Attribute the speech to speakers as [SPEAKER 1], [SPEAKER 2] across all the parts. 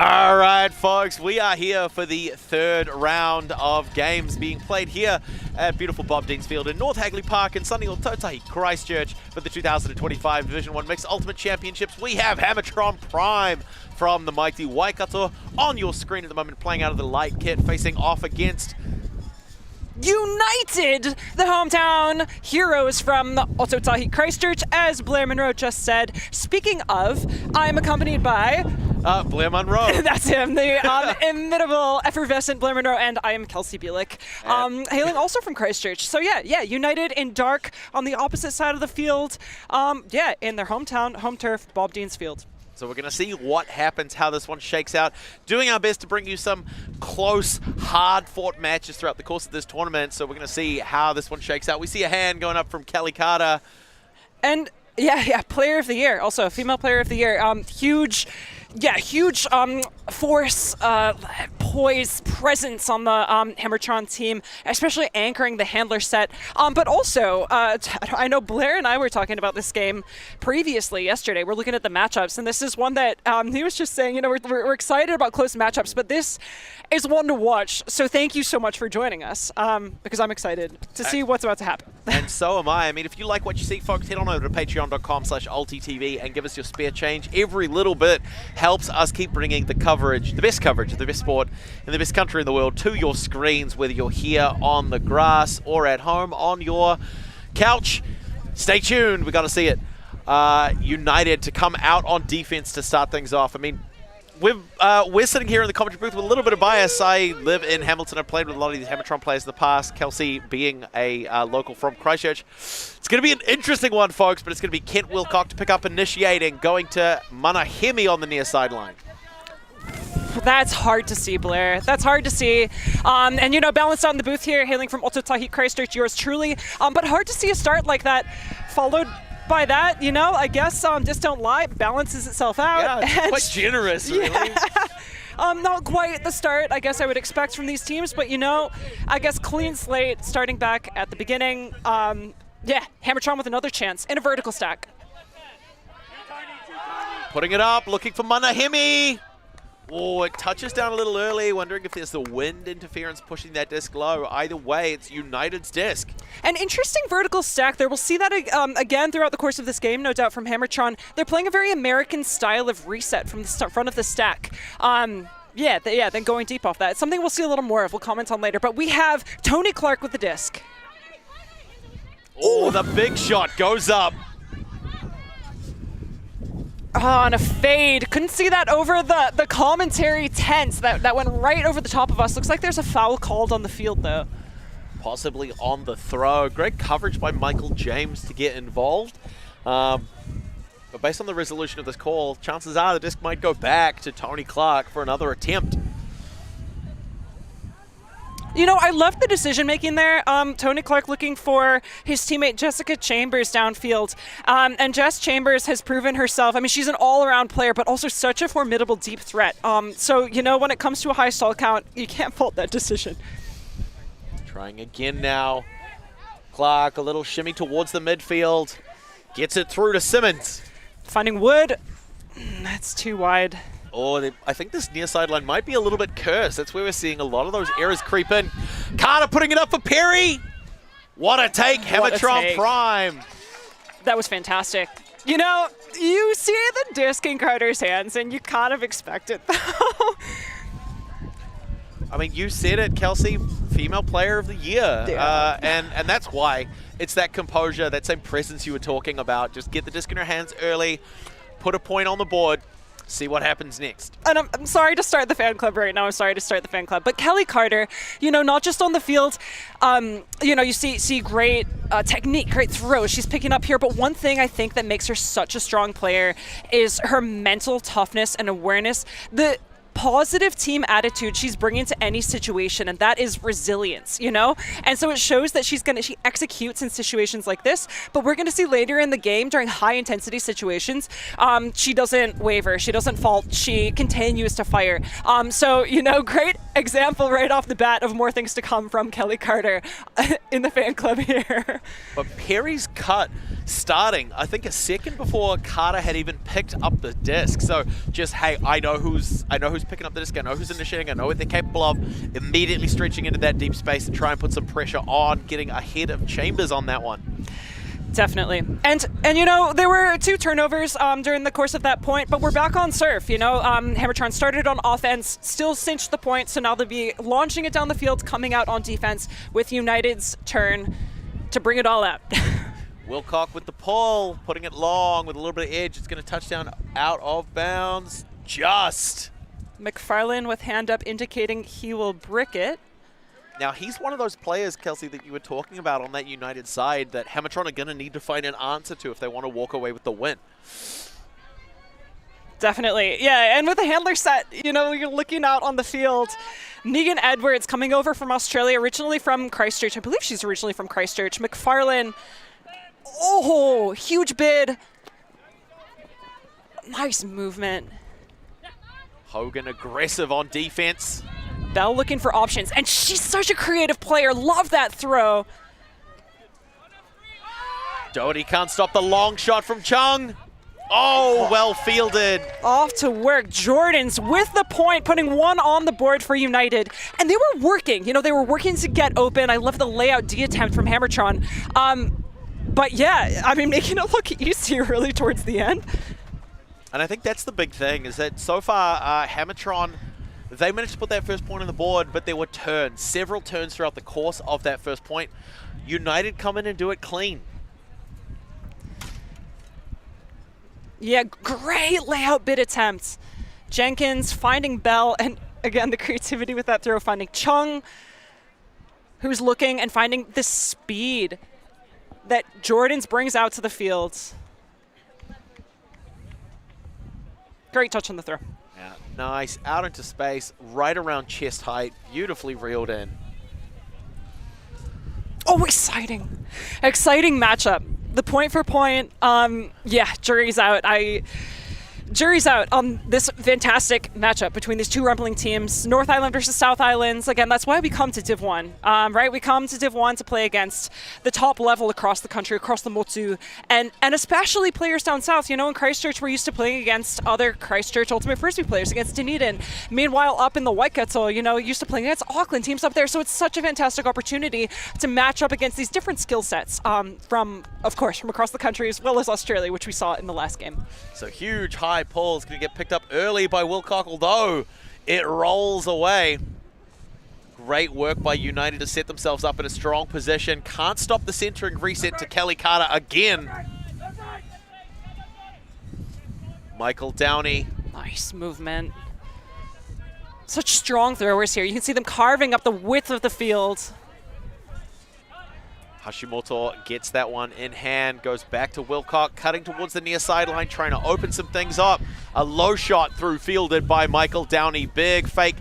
[SPEAKER 1] All right, folks, we are here for the third round of games being played here at beautiful Bob Deans Field in North Hagley Park in sunny Otautahi, Christchurch for the 2025 Division 1 Mixed Ultimate Championships. We have Hammertron Prime from the mighty Waikato on your screen at the moment, playing out of the light kit, facing off against
[SPEAKER 2] United, the hometown heroes from Otautahi, Christchurch, as Blair Monroe just said. Speaking of, I'm accompanied by
[SPEAKER 1] Blair Monroe.
[SPEAKER 2] That's him, the inimitable, effervescent Blair Monroe, and I am Kelsey Bielik, hailing also from Christchurch. So yeah, United in dark on the opposite side of the field, in their hometown, home turf, Bob Deans Field.
[SPEAKER 1] So we're going to see what happens, how this one shakes out. Doing our best to bring you some close, hard-fought matches throughout the course of this tournament. So we're going to see how this one shakes out. We see a hand going up from Kelly Carter.
[SPEAKER 2] And yeah, player of the year, also a female player of the year. Huge force, poise, presence on the Hammertron team, especially anchoring the handler set. But also, I know Blair and I were talking about this game previously yesterday. We're looking at the matchups, and this is one that he was just saying, we're excited about close matchups, but this is one to watch. So thank you so much for joining us, because I'm excited to see what's about to happen.
[SPEAKER 1] And so am I. I mean, if you like what you see, folks, head on over to patreon.com/ultitv and give us your spare change. Every little bit helps us keep bringing the coverage, the best coverage of the best sport in the best country in the world to your screens, whether you're here on the grass or at home on your couch. Stay tuned. We got to see it. United to come out on defense to start things off. I mean, we're sitting here in the commentary booth with a little bit of bias. I live in Hamilton. I've played with a lot of these Hammertron players in the past. Kelsey being a local from Christchurch. It's going to be an interesting one, folks, but it's going to be Kent Wilcock to pick up initiating, going to Manahemi on the near sideline.
[SPEAKER 2] That's hard to see, Blair. That's hard to see. And, balanced out in the booth here, hailing from Otautahi, Christchurch, yours truly. But hard to see a start like that, followed by that, I guess, just don't lie, balances itself out.
[SPEAKER 1] Yeah, quite generous, really.
[SPEAKER 2] Yeah. Not quite the start I guess I would expect from these teams, but I guess clean slate starting back at the beginning. Hammertron with another chance in a vertical stack.
[SPEAKER 1] Putting it up, looking for Manahemi. Oh, it touches down a little early, wondering if there's the wind interference pushing that disc low. Either way, it's United's disc.
[SPEAKER 2] An interesting vertical stack there. We'll see that again throughout the course of this game, no doubt, from Hammertron. They're playing a very American style of reset from the front of the stack. Then going deep off that. It's something we'll see a little more of. We'll comment on later. But we have Tony Clark with the disc.
[SPEAKER 1] Oh, the big shot goes up.
[SPEAKER 2] Oh, and a fade. Couldn't see that over the commentary tents. That went right over the top of us. Looks like there's a foul called on the field, though.
[SPEAKER 1] Possibly on the throw. Great coverage by Michael James to get involved. But based on the resolution of this call, chances are the disc might go back to Tony Clark for another attempt.
[SPEAKER 2] I love the decision-making there. Tony Clark looking for his teammate Jessica Chambers downfield. And Jess Chambers has proven herself. I mean, she's an all-around player, but also such a formidable deep threat. So, when it comes to a high stall count, you can't fault that decision.
[SPEAKER 1] Trying again now. Clark, a little shimmy towards the midfield. Gets it through to Simmons.
[SPEAKER 2] Finding wood. That's too wide.
[SPEAKER 1] Oh, I think this near sideline might be a little bit cursed. That's where we're seeing a lot of those errors creep in. Carter putting it up for Perry. What a take, Hammertron Prime.
[SPEAKER 2] That was fantastic. You see the disc in Carter's hands, and you kind of expect it, though.
[SPEAKER 1] I mean, you said it, Kelsey, female player of the year.
[SPEAKER 2] Yeah.
[SPEAKER 1] And that's why. It's that composure, that same presence you were talking about. Just get the disc in her hands early, put a point on the board, see what happens next.
[SPEAKER 2] And I'm sorry to start the fan club right now. I'm sorry to start the fan club. But Kelly Carter, not just on the field, you see great technique, great throws she's picking up here. But one thing I think that makes her such a strong player is her mental toughness and awareness. The positive team attitude she's bringing to any situation, and that is resilience, And so it shows that she executes in situations like this, but we're going to see later in the game during high intensity situations, she doesn't waver, she doesn't fault, she continues to fire. So, great example right off the bat of more things to come from Kelly Carter in the fan club here.
[SPEAKER 1] But Perry's cut starting, I think, a second before Carter had even picked up the disc. So just, hey, I know who's picking up the disc, I know who's initiating, I know what they're capable of. Immediately stretching into that deep space and try and put some pressure on, getting ahead of Chambers on that one.
[SPEAKER 2] Definitely. And you know, there were 2 turnovers during the course of that point, but we're back on surf. You know, Hammertron started on offense, still cinched the point, so now they'll be launching it down the field, coming out on defense with United's turn to bring it all out.
[SPEAKER 1] Wilcock with the pull, putting it long with a little bit of edge. It's going to touch down out of bounds. Just.
[SPEAKER 2] McFarlane with hand up indicating he will brick it.
[SPEAKER 1] Now, he's one of those players, Kelsey, that you were talking about on that United side that Hammertron are going to need to find an answer to if they want to walk away with the win.
[SPEAKER 2] Definitely. Yeah, and with the handler set, you know, you're looking out on the field. Negan Edwards coming over from Australia, originally from Christchurch. I believe she's originally from Christchurch. McFarlane, oh, huge bid. Nice movement.
[SPEAKER 1] Hogan aggressive on defense.
[SPEAKER 2] Bell looking for options, and she's such a creative player. Love that throw.
[SPEAKER 1] Doherty can't stop the long shot from Tsang. Oh, well fielded.
[SPEAKER 2] Off to work. Jordan's with the point, putting 1 on the board for United. And they were working. You know, they were working to get open. I love the layout D attempt from Hammertron. But yeah, I mean, making it look easy really towards the end.
[SPEAKER 1] And I think that's the big thing, is that so far, Hammertron, they managed to put that first point on the board, but there were turns, several turns throughout the course of that first point. United come in and do it clean.
[SPEAKER 2] Yeah, great layout bid attempts. Jenkins finding Bell, and again, the creativity with that throw, finding Chung, who's looking and finding the speed that Jordan's brings out to the field. Great touch on the throw.
[SPEAKER 1] Yeah, nice. Out into space, right around chest height, beautifully reeled in.
[SPEAKER 2] Oh, exciting. Exciting matchup. The point for point, yeah, jury's out. Jury's out on this fantastic matchup between these 2 rumbling teams, North Island versus South Islands. Again, that's why we come to Div 1, right? We come to Div 1 to play against the top level across the country, across the Motu, and especially players down south. You know, in Christchurch, we're used to playing against other Christchurch Ultimate Frisbee players, against Dunedin. Meanwhile, up in the Waikato, you know, used to playing against Auckland teams up there. So it's such a fantastic opportunity to match up against these different skill sets from, of course, from across the country as well as Australia, which we saw in the last game.
[SPEAKER 1] So huge high pull is going to get picked up early by Wilcock, although it rolls away. Great work by United to set themselves up in a strong position. Can't stop the centering reset to Kelly Carter again. Mickael Downey.
[SPEAKER 2] Nice movement. Such strong throwers here. You can see them carving up the width of the field.
[SPEAKER 1] Hashimoto gets that one in hand, goes back to Wilcock, cutting towards the near sideline, trying to open some things up. A low shot through fielded by Mickael Downey. Big fake,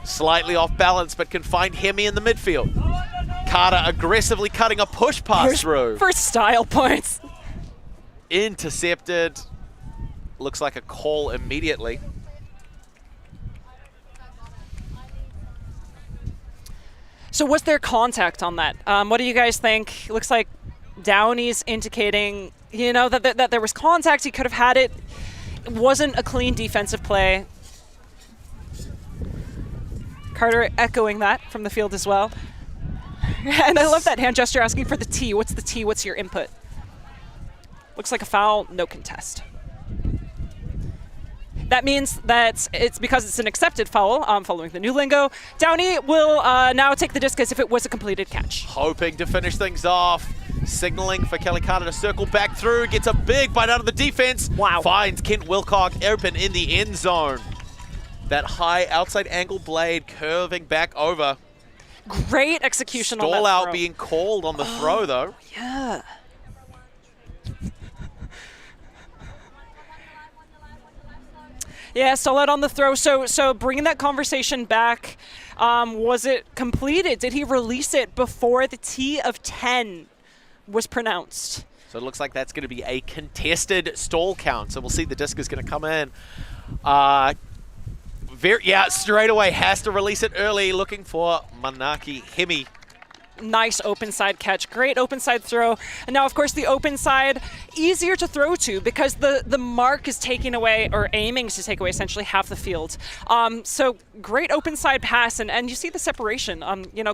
[SPEAKER 1] slightly off balance, but can find Hemi in the midfield. Carter aggressively cutting a push pass through.
[SPEAKER 2] For style points.
[SPEAKER 1] Intercepted. Looks like a call immediately.
[SPEAKER 2] So was there contact on that? What do you guys think? Looks like Downey's indicating, you know, that there was contact. He could have had it. It wasn't a clean defensive play. Carter echoing that from the field as well. And I love that hand gesture asking for the T. What's the T? What's your input? Looks like a foul, no contest. That means that it's because it's an accepted foul, following the new lingo. Downey will now take the disc as if it was a completed catch.
[SPEAKER 1] Hoping to finish things off. Signaling for Kelly Carter to circle back through. Gets a big bite out of the defense.
[SPEAKER 2] Wow.
[SPEAKER 1] Finds Kent Wilcock open in the end zone. That high outside angle blade curving back over.
[SPEAKER 2] Great execution on that
[SPEAKER 1] Stall out
[SPEAKER 2] throw.
[SPEAKER 1] being called on the throw, though.
[SPEAKER 2] Yeah. Yeah, stall out on the throw. So bringing that conversation back, was it completed? Did he release it before the T of 10 was pronounced?
[SPEAKER 1] So it looks like that's going to be a contested stall count. So we'll see the disc is going to come in. Straight away has to release it early, looking for Manaki Hemi.
[SPEAKER 2] Nice open side catch. Great open side throw. And now, of course, the open side, easier to throw to because the mark is taking away, or aiming to take away, essentially half the field. So great open side pass, and you see the separation,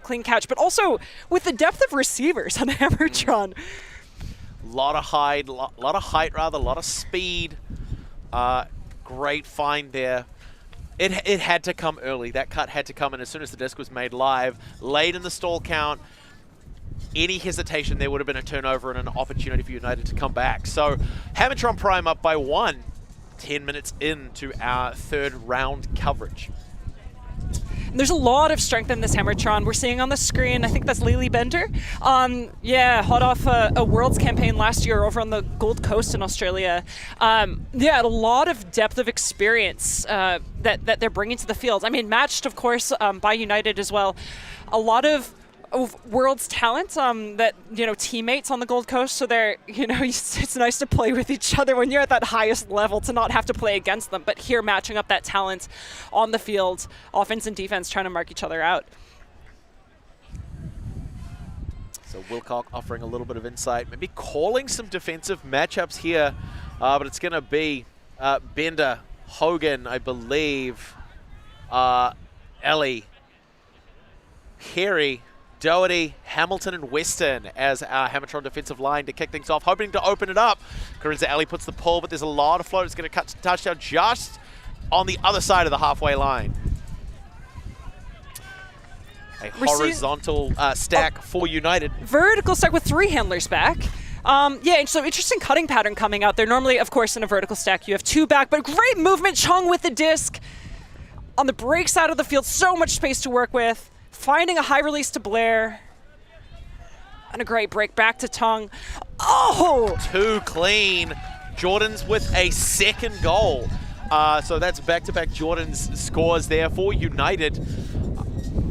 [SPEAKER 2] clean catch, but also with the depth of receivers on Hammertron.
[SPEAKER 1] Lot of height, lot of speed. Great find there. It had to come early. That cut had to come in as soon as the disc was made live. Late in the stall count, any hesitation, there would have been a turnover and an opportunity for United to come back. So Hammetron Prime up by 1, 10 minutes into our third round coverage.
[SPEAKER 2] There's a lot of strength in this Hammertron. We're seeing on the screen, I think that's Lily Bender. Hot off a Worlds campaign last year over on the Gold Coast in Australia. A lot of depth of experience that they're bringing to the field. I mean, matched, of course, by United as well. A lot of Worlds talent that, teammates on the Gold Coast, so they're, it's nice to play with each other when you're at that highest level to not have to play against them, but here matching up that talent on the field, offense and defense trying to mark each other out.
[SPEAKER 1] So Wilcock offering a little bit of insight, maybe calling some defensive matchups here, but it's going to be Bender, Hogan, I believe, Ellie, Harry, Doherty, Hamilton, and Weston as our Hammertron defensive line to kick things off, hoping to open it up. Carinza Ali puts the pull, but there's a lot of float. It's going to cut to touchdown just on the other side of the halfway line. A horizontal stack for United.
[SPEAKER 2] Vertical stack with 3 handlers back. So interesting cutting pattern coming out there. Normally, of course, in a vertical stack, you have 2 back, but great movement. Chung with the disc. On the break side of the field, so much space to work with. Finding a high release to Blair. And a great break back to Tung. Oh!
[SPEAKER 1] Too clean. Jordan's with a second goal. So that's back-to-back Jordan's scores there for United.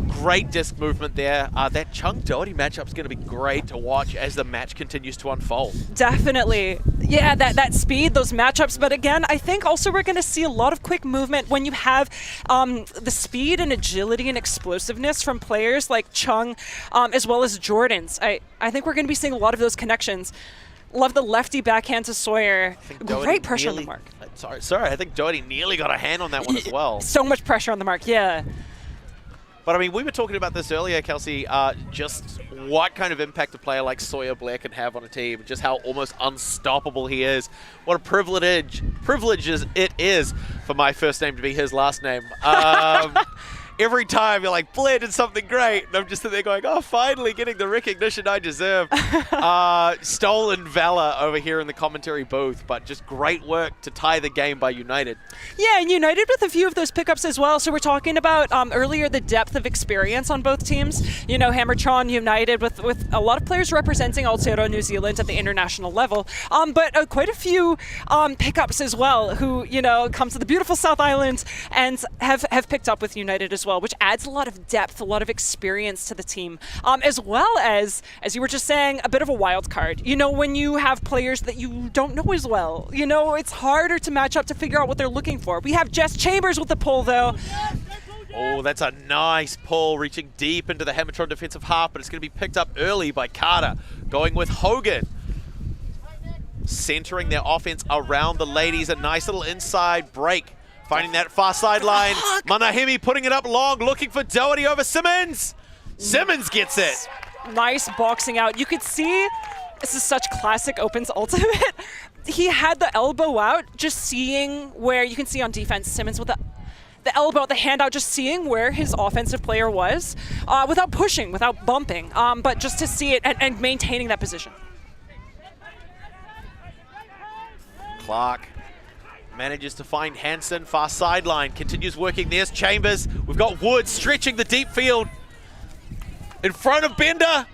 [SPEAKER 1] Great disc movement there. That Chung-Doherty matchup is going to be great to watch as the match continues to unfold.
[SPEAKER 2] Definitely. Yeah, that speed, those matchups. But again, I think also we're going to see a lot of quick movement when you have the speed and agility and explosiveness from players like Chung as well as Jordan's. I think we're going to be seeing a lot of those connections. Love the lefty backhand to Sawyer. Great pressure on the mark.
[SPEAKER 1] Sorry, I think Doherty nearly got a hand on that one as well.
[SPEAKER 2] So much pressure on the mark, yeah.
[SPEAKER 1] But I mean, we were talking about this earlier, Kelsey, just what kind of impact a player like Sawyer Blair can have on a team, just how almost unstoppable he is. What a privilege it is for my first name to be his last name. Every time you're like, Blair did something great, and I'm just sitting there going, oh, finally getting the recognition I deserve. Stolen valor over here in the commentary booth, but just great work to tie the game by United.
[SPEAKER 2] Yeah, and United with a few of those pickups as well. So we're talking about earlier the depth of experience on both teams. Hammertron United with a lot of players representing Aotearoa New Zealand at the international level, but quite a few pickups as well who, come to the beautiful South Island and have picked up with United as well, which adds a lot of depth, a lot of experience to the team, as well as you were just saying, a bit of a wild card. When you have players that you don't know as well, it's harder to match up to figure out what they're looking for. We have Jess Chambers with the pull, though.
[SPEAKER 1] Oh, that's a nice pull, reaching deep into the Hammertron defensive half, but it's going to be picked up early by Carter, going with Hogan. Centering their offense around the ladies, a nice little inside break. Finding that far sideline. Manahimi putting it up long, looking for Doherty over Simmons. Simmons gets it.
[SPEAKER 2] Nice boxing out. You could see, this is such classic Opens Ultimate. He had the elbow out, just seeing where, you can see on defense, Simmons with the elbow, the hand out, just seeing where his offensive player was, without pushing, without bumping, but just to see it and maintaining that position.
[SPEAKER 1] Clark manages to find Hansen, far sideline, continues working. There's Chambers. We've got Wood stretching the deep field. In front of Bender.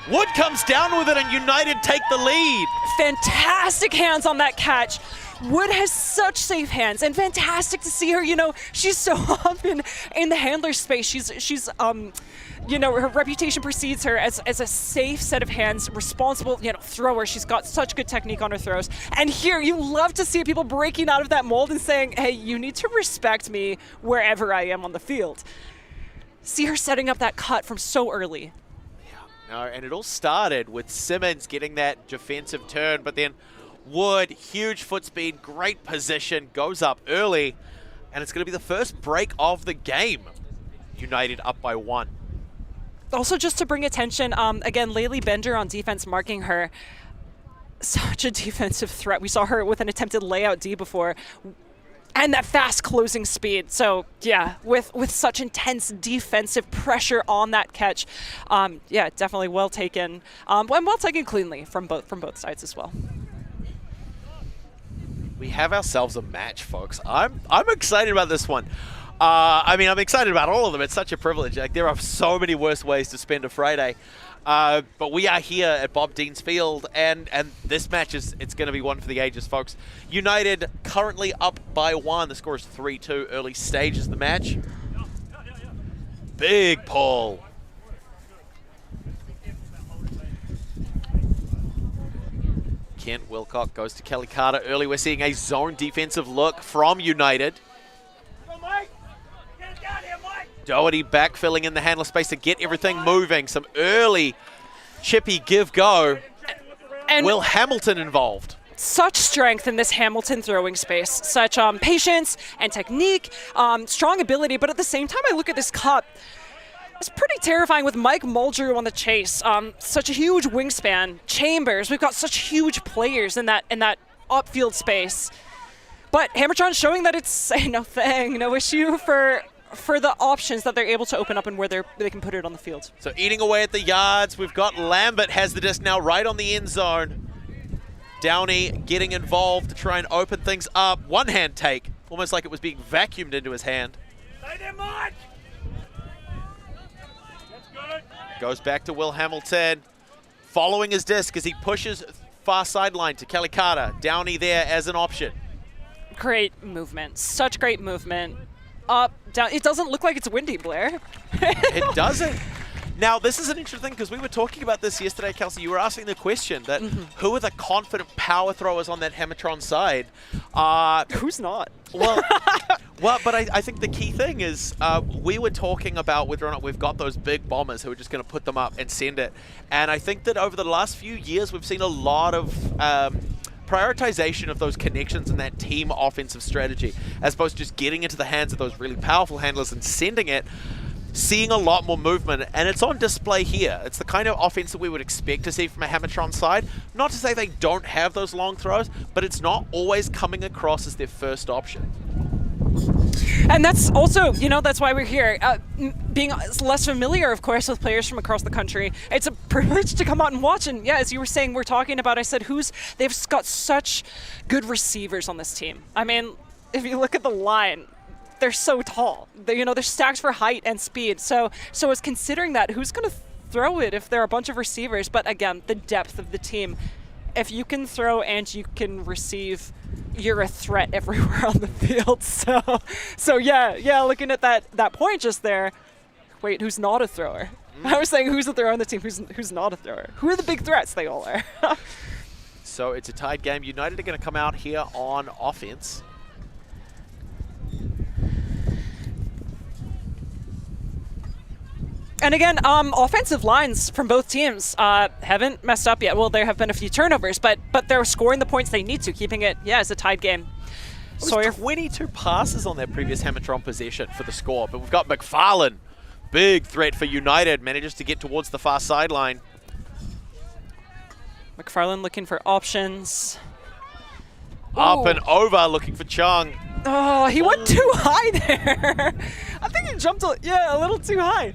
[SPEAKER 1] Wood comes down with it and United take the lead.
[SPEAKER 2] Fantastic hands on that catch. Wood has such safe hands and fantastic to see her, she's so up in the handler space. She's you know, her reputation precedes her as a safe set of hands, responsible, you know, thrower. She's got such good technique on her throws. And here, you love to see people breaking out of that mold and saying, hey, you need to respect me wherever I am on the field. See her setting up that cut from so early.
[SPEAKER 1] No, and it all started with Simmons getting that defensive turn, but then Wood, huge foot speed, great position, goes up early, and it's going to be the first break of the game. United up by 1.
[SPEAKER 2] Also, just to bring attention, again, Laylee Bender on defense marking her. Such a defensive threat. We saw her with an attempted layout D before. And that fast closing speed. So yeah, with such intense defensive pressure on that catch, yeah, definitely well taken. And well taken cleanly from both sides as well.
[SPEAKER 1] We have ourselves a match, folks. I'm excited about this one. I mean, I'm excited about all of them. It's such a privilege. Like, there are so many worse ways to spend a Friday. But we are here at Bob Dean's Field, and this match it's going to be one for the ages, folks. United currently up by 1. The score is 3-2. Early stages of the match. Big pull. Kent Wilcock goes to Kelly Carter early. We're seeing a zone defensive look from United. Doherty backfilling in the handler space to get everything moving. Some early chippy give-go.
[SPEAKER 2] And
[SPEAKER 1] Will Hamilton involved.
[SPEAKER 2] Such strength in this Hamilton throwing space. Such patience and technique, strong ability. But at the same time, I look at this cut. It's pretty terrifying with Mike Muldrew on the chase. Such a huge wingspan. Chambers, we've got such huge players in that upfield space. But Hammertron showing that it's no issue for the options that they're able to open up and where they can put it on the field.
[SPEAKER 1] So eating away at the yards, we've got Lambert has the disc now right on the end zone. Downey getting involved to try and open things up. One hand take, almost like it was being vacuumed into his hand.
[SPEAKER 3] Stay there, Mike! That's good.
[SPEAKER 1] Goes back to Will Hamilton, following his disc as he pushes far sideline to Kelly Carter. Downey there as an option.
[SPEAKER 2] Great movement, such great movement. Up, down. It doesn't look like it's windy, Blair.
[SPEAKER 1] It doesn't. Now, this is an interesting thing because we were talking about this yesterday, Kelsey. You were asking the question that who are the confident power throwers on that Hammertron side?
[SPEAKER 2] Who's not?
[SPEAKER 1] Well, but I think the key thing is we were talking about whether or not we've got those big bombers who are just going to put them up and send it. And I think that over the last few years, we've seen a lot of prioritization of those connections and that team offensive strategy, as opposed to just getting into the hands of those really powerful handlers and sending it, seeing a lot more movement, and it's on display here. It's the kind of offense that we would expect to see from a Hammertron side. Not to say they don't have those long throws, but it's not always coming across as their first option.
[SPEAKER 2] And that's also, that's why we're here. Being less familiar, of course, with players from across the country, it's a privilege to come out and watch. And yeah, as you were saying, we're talking about, I said, they've got such good receivers on this team. I mean, if you look at the line, they're so tall. They're stacked for height and speed. So as considering that, who's going to throw it if there are a bunch of receivers? But again, the depth of the team. If you can throw and you can receive, you're a threat everywhere on the field. So yeah, looking at that point just there. Wait, who's not a thrower? I was saying who's a thrower on the team, who's not a thrower? Who are the big threats? They all are.
[SPEAKER 1] So it's a tied game. United are going to come out here on offense.
[SPEAKER 2] And again, offensive lines from both teams haven't messed up yet. Well, there have been a few turnovers, but they're scoring the points they need to, keeping it, as a tied game.
[SPEAKER 1] Sawyer, 22 passes on their previous Hammertron possession for the score, but we've got McFarlane, big threat for United, manages to get towards the far sideline.
[SPEAKER 2] McFarlane looking for options.
[SPEAKER 1] Up
[SPEAKER 2] Ooh.
[SPEAKER 1] and over, looking for Tsang.
[SPEAKER 2] Oh, he went too high there. I think he jumped a little too high.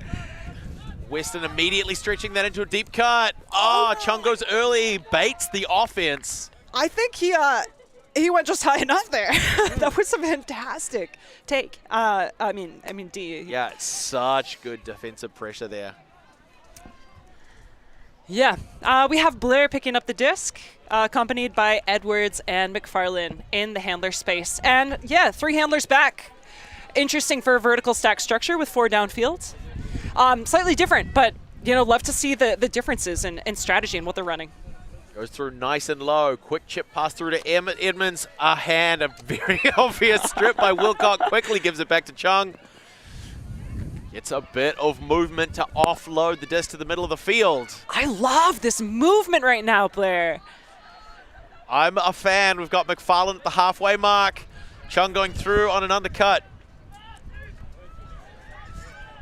[SPEAKER 1] Weston immediately stretching that into a deep cut. Oh, Chung goes early, baits the offense.
[SPEAKER 2] I think he went just high enough there. That was a fantastic take. I mean D.
[SPEAKER 1] Yeah, it's such good defensive pressure there.
[SPEAKER 2] Yeah, we have Blair picking up the disc, accompanied by Edwards and McFarlane in the handler space. And yeah, 3 handlers back. Interesting for a vertical stack structure with 4 downfield. Slightly different, but love to see the differences in strategy and what they're running.
[SPEAKER 1] Goes through nice and low. Quick chip pass through to Edmonds. A hand, a very obvious strip by Wilcock. Quickly gives it back to Tsang. Gets a bit of movement to offload the disc to the middle of the field.
[SPEAKER 2] I love this movement right now, Blair.
[SPEAKER 1] I'm a fan. We've got McFarlane at the halfway mark. Tsang going through on an undercut.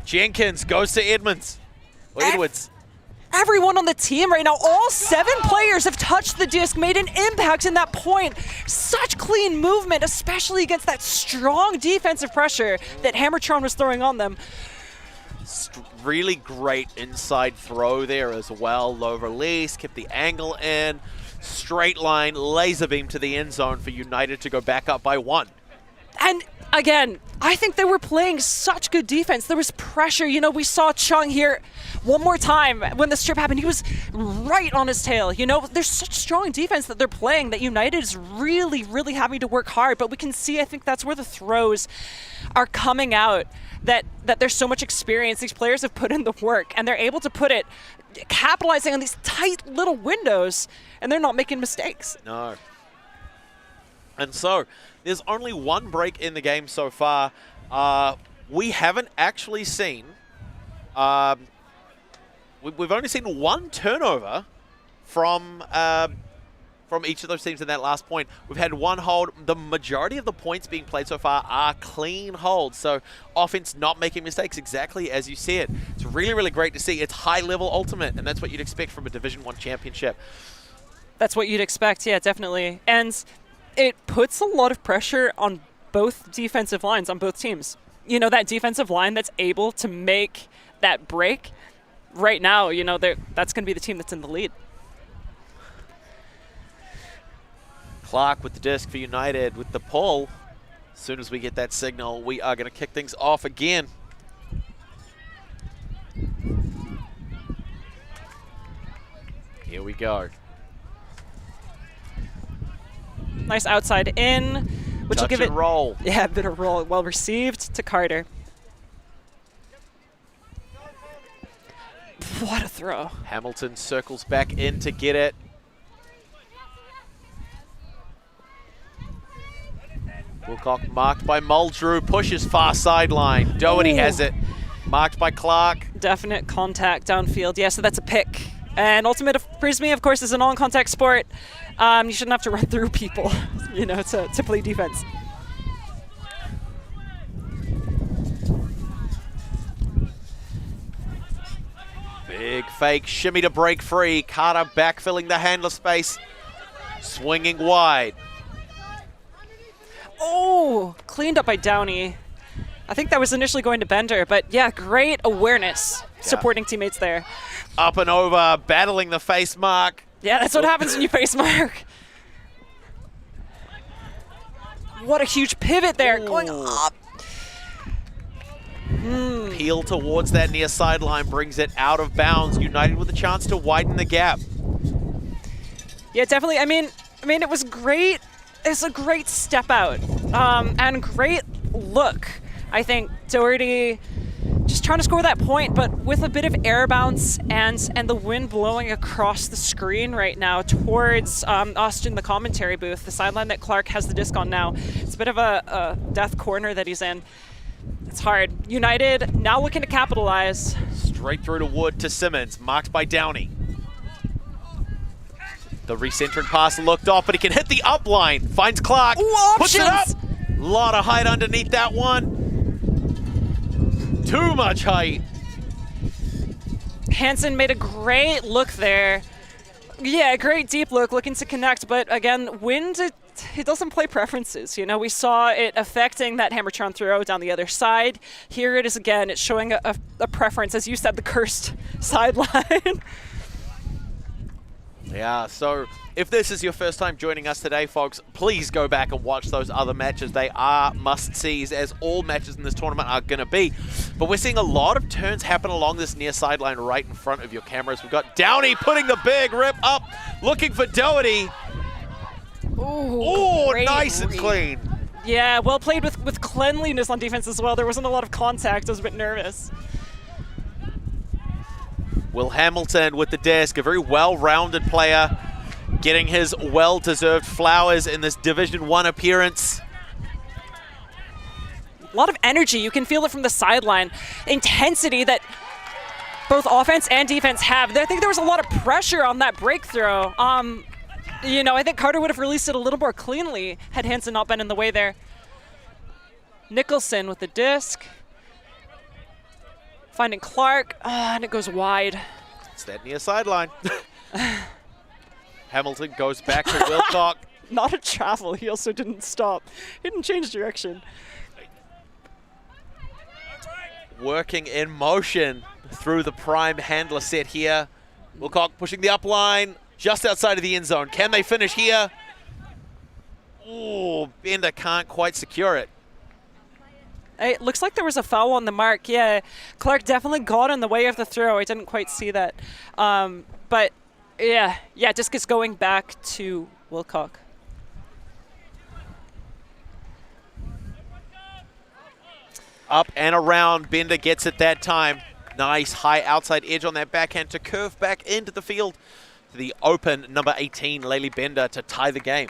[SPEAKER 1] Jenkins goes to Edmonds. Or Edwards.
[SPEAKER 2] Everyone on the team right now, all 7 players have touched the disc, made an impact in that point. Such clean movement, especially against that strong defensive pressure that Hammertron was throwing on them.
[SPEAKER 1] Really great inside throw there as well. Low release, kept the angle in. Straight line, laser beam to the end zone for United to go back up by 1.
[SPEAKER 2] And again, I think they were playing such good defense. There was pressure. We saw Tsang here one more time when the strip happened. He was right on his tail. There's such strong defense that they're playing that United is really, really having to work hard. But we can see, I think that's where the throws are coming out, that there's so much experience. These players have put in the work, and they're able to put it, capitalizing on these tight little windows, and they're not making mistakes.
[SPEAKER 1] No. And so, there's only 1 break in the game so far. We haven't actually seen... we've only seen 1 turnover from each of those teams in that last point. We've had 1 hold. The majority of the points being played so far are clean holds. So, offense not making mistakes, exactly as you said. It's really, really great to see. It's high-level ultimate, and that's what you'd expect from a Division 1 championship.
[SPEAKER 2] That's what you'd expect, yeah, definitely. And it puts a lot of pressure on both defensive lines, on both teams. That defensive line that's able to make that break, right now, that's going to be the team that's in the lead.
[SPEAKER 1] Clark with the disc for United with the pull. As soon as we get that signal, we are going to kick things off again. Here we go.
[SPEAKER 2] Nice outside in, which will give it
[SPEAKER 1] roll.
[SPEAKER 2] Yeah, a bit of roll. Well received to Carter. What a throw.
[SPEAKER 1] Hamilton circles back in to get it. Wilcock marked by Muldrew, pushes far sideline. Doherty has it. Marked by Clark.
[SPEAKER 2] Definite contact downfield. Yeah, so that's a pick. And Ultimate of PRESUMEY, of course, is a non-contact sport. You shouldn't have to run through people, to play defense.
[SPEAKER 1] Big fake shimmy to break free. Carter backfilling the handler space. Swinging wide.
[SPEAKER 2] Oh, cleaned up by Downey. I think that was initially going to Bender, but yeah, great awareness supporting teammates there.
[SPEAKER 1] Up and over, battling the face mark.
[SPEAKER 2] Yeah, that's what happens when you face mark. What a huge pivot there, going up.
[SPEAKER 1] Peel towards that near sideline, brings it out of bounds. United with a chance to widen the gap.
[SPEAKER 2] Yeah, definitely. I mean, it was great. It's a great step out and great look. I think Doherty just trying to score that point, but with a bit of air bounce and the wind blowing across the screen right now towards us in the commentary booth, the sideline that Clark has the disc on now. It's a bit of a death corner that he's in. It's hard. United now looking to capitalize.
[SPEAKER 1] Straight through to Wood to Simmons, marked by Downey. The recentering pass looked off, but he can hit the up line. Finds Clark, puts it up. A lot of height underneath that one. Too much height.
[SPEAKER 2] Hansen made a great look there. Yeah, great deep look, looking to connect, but again, wind, it doesn't play preferences. We saw it affecting that Hammertron throw down the other side. Here it is again, it's showing a preference, as you said, the cursed sideline.
[SPEAKER 1] Yeah, so if this is your first time joining us today, folks, please go back and watch those other matches. They are must-sees, as all matches in this tournament are going to be. But we're seeing a lot of turns happen along this near sideline right in front of your cameras. We've got Downey putting the big rip up, looking for Doherty. Oh, nice and clean.
[SPEAKER 2] Yeah, well played with cleanliness on defense as well. There wasn't a lot of contact. I was a bit nervous.
[SPEAKER 1] Will Hamilton with the disc, a very well-rounded player, getting his well-deserved flowers in this Division 1 appearance.
[SPEAKER 2] A lot of energy. You can feel it from the sideline. Intensity that both offense and defense have. I think there was a lot of pressure on that breakthrough. You know, I think Carter would have released it a little more cleanly had Hansen not been in the way there. Nicholson with the disc. Finding Clark, and it goes wide.
[SPEAKER 1] It's that near sideline. Hamilton goes back to Wilcock.
[SPEAKER 2] Not a travel. He also didn't stop. He didn't change direction.
[SPEAKER 1] Working in motion through the prime handler set here. Wilcock pushing the up line just outside of the end zone. Can they finish here? Ooh, Bender can't quite secure it.
[SPEAKER 2] It looks like there was a foul on the mark. Yeah, Clark definitely got in the way of the throw. I didn't quite see that. But yeah, disc is going back to Wilcock.
[SPEAKER 1] Up and around, Bender gets it that time. Nice high outside edge on that backhand to curve back into the field. To the open number 18, Laylee Bender, to tie the game.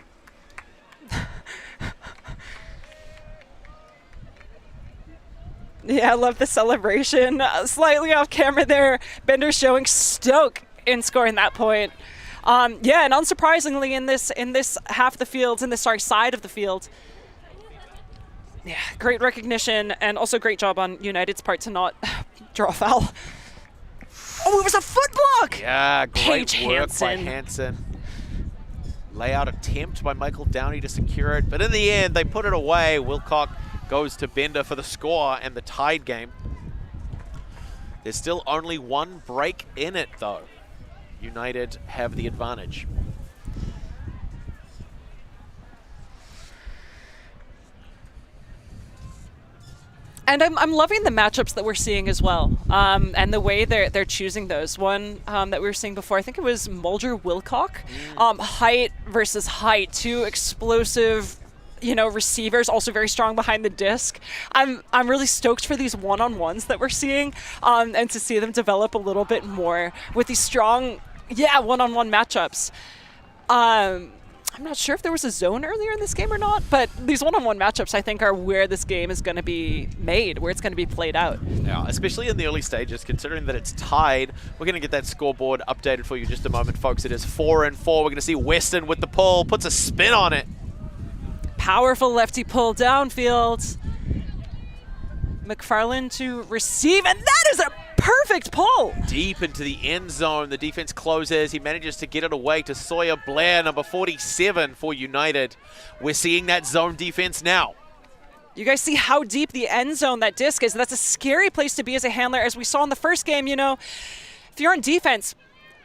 [SPEAKER 2] Yeah, I love the celebration. Slightly off camera there, Bender showing stoke in scoring that point. Yeah, and unsurprisingly in this half the field, side of the field. Yeah, great recognition and also great job on United's part to not draw a foul. Oh, it was a foot block!
[SPEAKER 1] Yeah, great
[SPEAKER 2] Paige
[SPEAKER 1] work
[SPEAKER 2] Hansen.
[SPEAKER 1] by Hansen. Layout attempt by Michael Downey to secure it, but in the end, they put it away. Wilcock goes to Bender for the score and the tied game. There's still only one break in it, though. United have the advantage.
[SPEAKER 2] And I'm loving the matchups that we're seeing as well, and the way they're choosing those. One that we were seeing before, I think it was Mulder Wilcock, height versus height, two explosive, receivers, also very strong behind the disc. I'm really stoked for these one-on-ones that we're seeing, and to see them develop a little bit more with these strong, one-on-one matchups. I'm not sure if there was a zone earlier in this game or not, but these one-on-one matchups, I think, are where this game is going to be made, where it's going to be played out.
[SPEAKER 1] Yeah, especially in the early stages, considering that it's tied. We're going to get that scoreboard updated for you in just a moment, folks. It is 4-4. We're going to see Weston with the pull, puts a spin on it.
[SPEAKER 2] Powerful lefty pull downfield. McFarland to receive, and that is a perfect pull.
[SPEAKER 1] Deep into the end zone, the defense closes. He manages to get it away to Sawyer Blair, number 47 for United. We're seeing that zone defense now.
[SPEAKER 2] You guys see how deep the end zone that disc is. That's a scary place to be as a handler. As we saw in the first game, if you're on defense,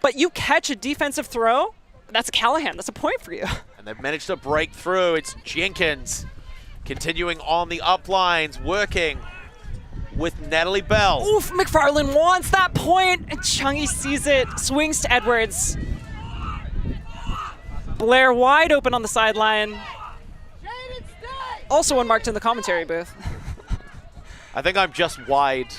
[SPEAKER 2] but you catch a defensive throw, that's a Callahan. That's a point for you.
[SPEAKER 1] And they've managed to break through. It's Jenkins continuing on the up lines, working with Natalie Bell.
[SPEAKER 2] Oof, McFarland wants that point, and Chungy sees it, swings to Edwards. Blair wide open on the sideline. Also unmarked in the commentary booth.
[SPEAKER 1] I think I'm just wide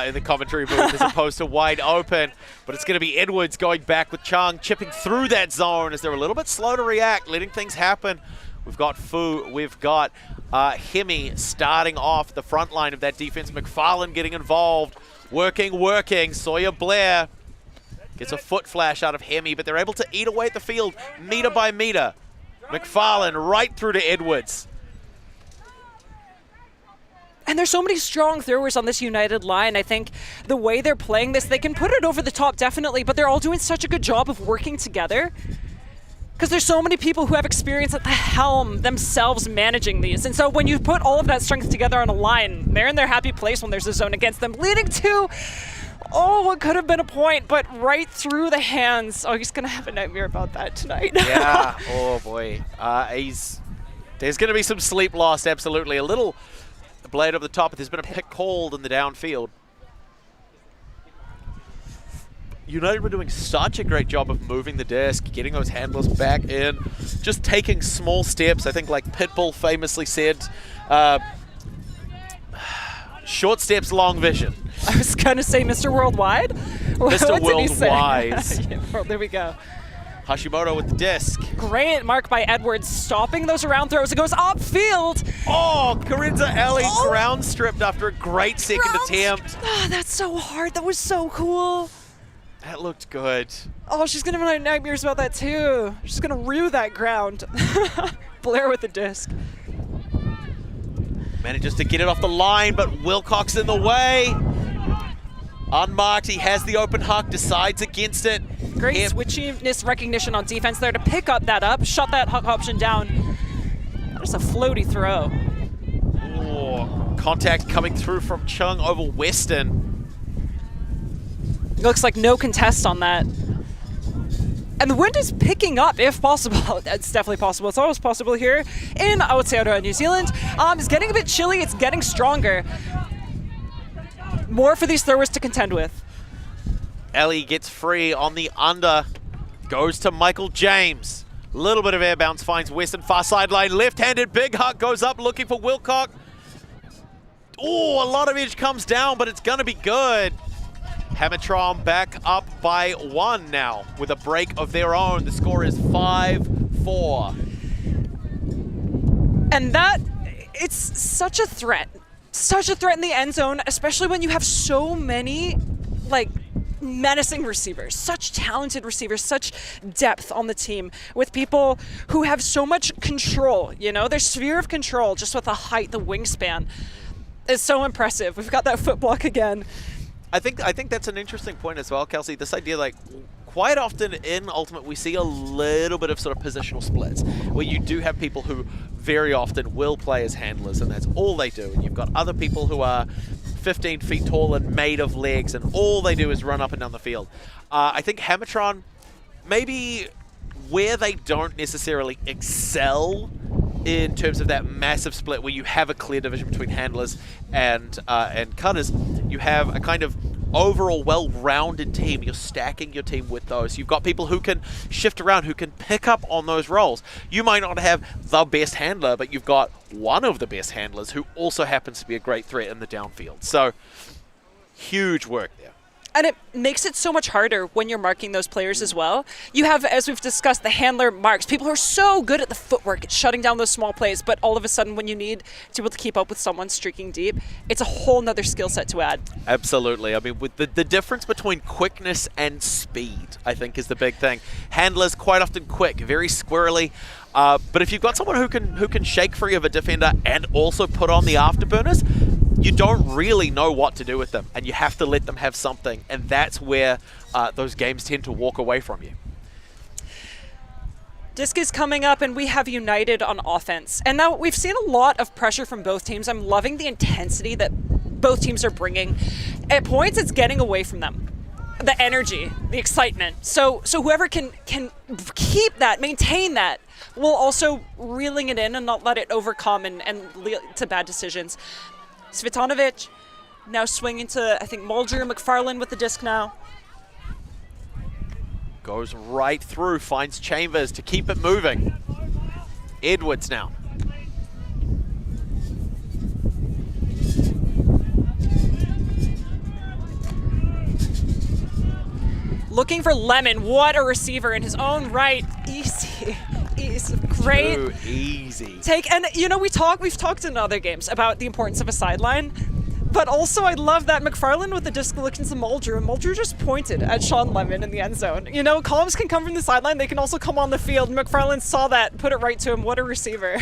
[SPEAKER 1] in the commentary booth as opposed to wide open, but it's going to be Edwards going back with Tsang, chipping through that zone as they're a little bit slow to react, letting things happen. We've got Fu, we've got Hemi starting off the front line of that defense. McFarland getting involved, working. Sawyer Blair gets a foot flash out of Hemi, but they're able to eat away at the field meter by meter. McFarland right through to Edwards.
[SPEAKER 2] And there's so many strong throwers on this United line. I think the way they're playing this, they can put it over the top definitely, but they're all doing such a good job of working together. Because there's so many people who have experience at the helm themselves managing these. And so when you put all of that strength together on a line, they're in their happy place when there's a zone against them, leading to, what could have been a point, but right through the hands. Oh, he's going to have a nightmare about that tonight.
[SPEAKER 1] Yeah, oh boy. There's going to be some sleep lost, absolutely. A little blade over the top, but there's been a pick called in the downfield. United were doing such a great job of moving the disc, getting those handlers back in, just taking small steps. I think like Pitbull famously said, short steps, long vision.
[SPEAKER 2] I was going to say Mr. Worldwide. What
[SPEAKER 1] Mr.
[SPEAKER 2] did he say?
[SPEAKER 1] Worldwise.
[SPEAKER 2] Yeah, well, there we go.
[SPEAKER 1] Hashimoto with the disc.
[SPEAKER 2] Great mark by Edwards, stopping those around throws. It goes upfield.
[SPEAKER 1] Oh, Carinza Ellie ground stripped after a great second attempt.
[SPEAKER 2] Oh, that's so hard. That was so cool.
[SPEAKER 1] That looked good.
[SPEAKER 2] Oh, she's going to have nightmares about that too. She's going to rue that ground. Blair with the disc.
[SPEAKER 1] Manages to get it off the line, but Wilcox in the way. Unmarked, he has the open huck, decides against it.
[SPEAKER 2] Great switchiness recognition on defense there to pick up that up, shut that huck option down. Just a floaty throw.
[SPEAKER 1] Oh, contact coming through from Tsang over Weston.
[SPEAKER 2] Looks like no contest on that. And the wind is picking up, if possible. That's definitely possible. It's always possible here in Aotearoa, New Zealand. It's getting a bit chilly. It's getting stronger. More for these throwers to contend with.
[SPEAKER 1] Ellie gets free on the under. Goes to Michael James. Little bit of air bounce, finds Weston far sideline. Left-handed big huck goes up looking for Wilcox. Oh, a lot of edge comes down, but it's going to be good. Hammetron back up by 1 now with a break of their own. The score is 5-4.
[SPEAKER 2] And that, it's such a threat. Such a threat in the end zone, especially when you have so many, like, menacing receivers, such talented receivers, such depth on the team with people who have so much control, you know, their sphere of control just with the height, the wingspan is so impressive. We've got that foot block again.
[SPEAKER 1] I think that's an interesting point as well, Kelsey. This idea, like, quite often in Ultimate we see a little bit of sort of positional splits where you do have people who very often will play as handlers and that's all they do, and you've got other people who are 15 feet tall and made of legs and all they do is run up and down the field. I think Hammetron, maybe where they don't necessarily excel in terms of that massive split where you have a clear division between handlers and cutters, you have a kind of overall well-rounded team. You're stacking your team with those. You've got people who can shift around, who can pick up on those roles. You might not have the best handler, but you've got one of the best handlers who also happens to be a great threat in the downfield. So, huge work there.
[SPEAKER 2] And it makes it so much harder when you're marking those players as well. You have, as we've discussed, the handler marks, people who are so good at the footwork, at shutting down those small plays, but all of a sudden when you need to be able to keep up with someone streaking deep, it's a whole nother skill set to add.
[SPEAKER 1] Absolutely. I mean, with the difference between quickness and speed, I think, is the big thing. Handlers quite often quick, very squirrely. But if you've got someone who can shake free of a defender and also put on the afterburners, you don't really know what to do with them, and you have to let them have something, and that's where those games tend to walk away from you.
[SPEAKER 2] Disc is coming up, and we have United on offense. And now we've seen a lot of pressure from both teams. I'm loving the intensity that both teams are bringing. At points, it's getting away from them. The energy, the excitement. So whoever can keep that, maintain that, will also reeling it in and not let it overcome and lead to bad decisions. Svitanovic now swinging to, I think, Mulder, McFarlane with the disc now.
[SPEAKER 1] Goes right through, finds Chambers to keep it moving. Edwards now.
[SPEAKER 2] Looking for Lemon. What a receiver in his own right. Easy. Great.
[SPEAKER 1] Too easy.
[SPEAKER 2] And you know, we've talked in other games about the importance of a sideline, but also I love that McFarlane with the disc looking to Mulder, and Mulder just pointed at Sean Lemon in the end zone. You know, columns can come from the sideline, they can also come on the field. McFarlane saw that, put it right to him. What a receiver.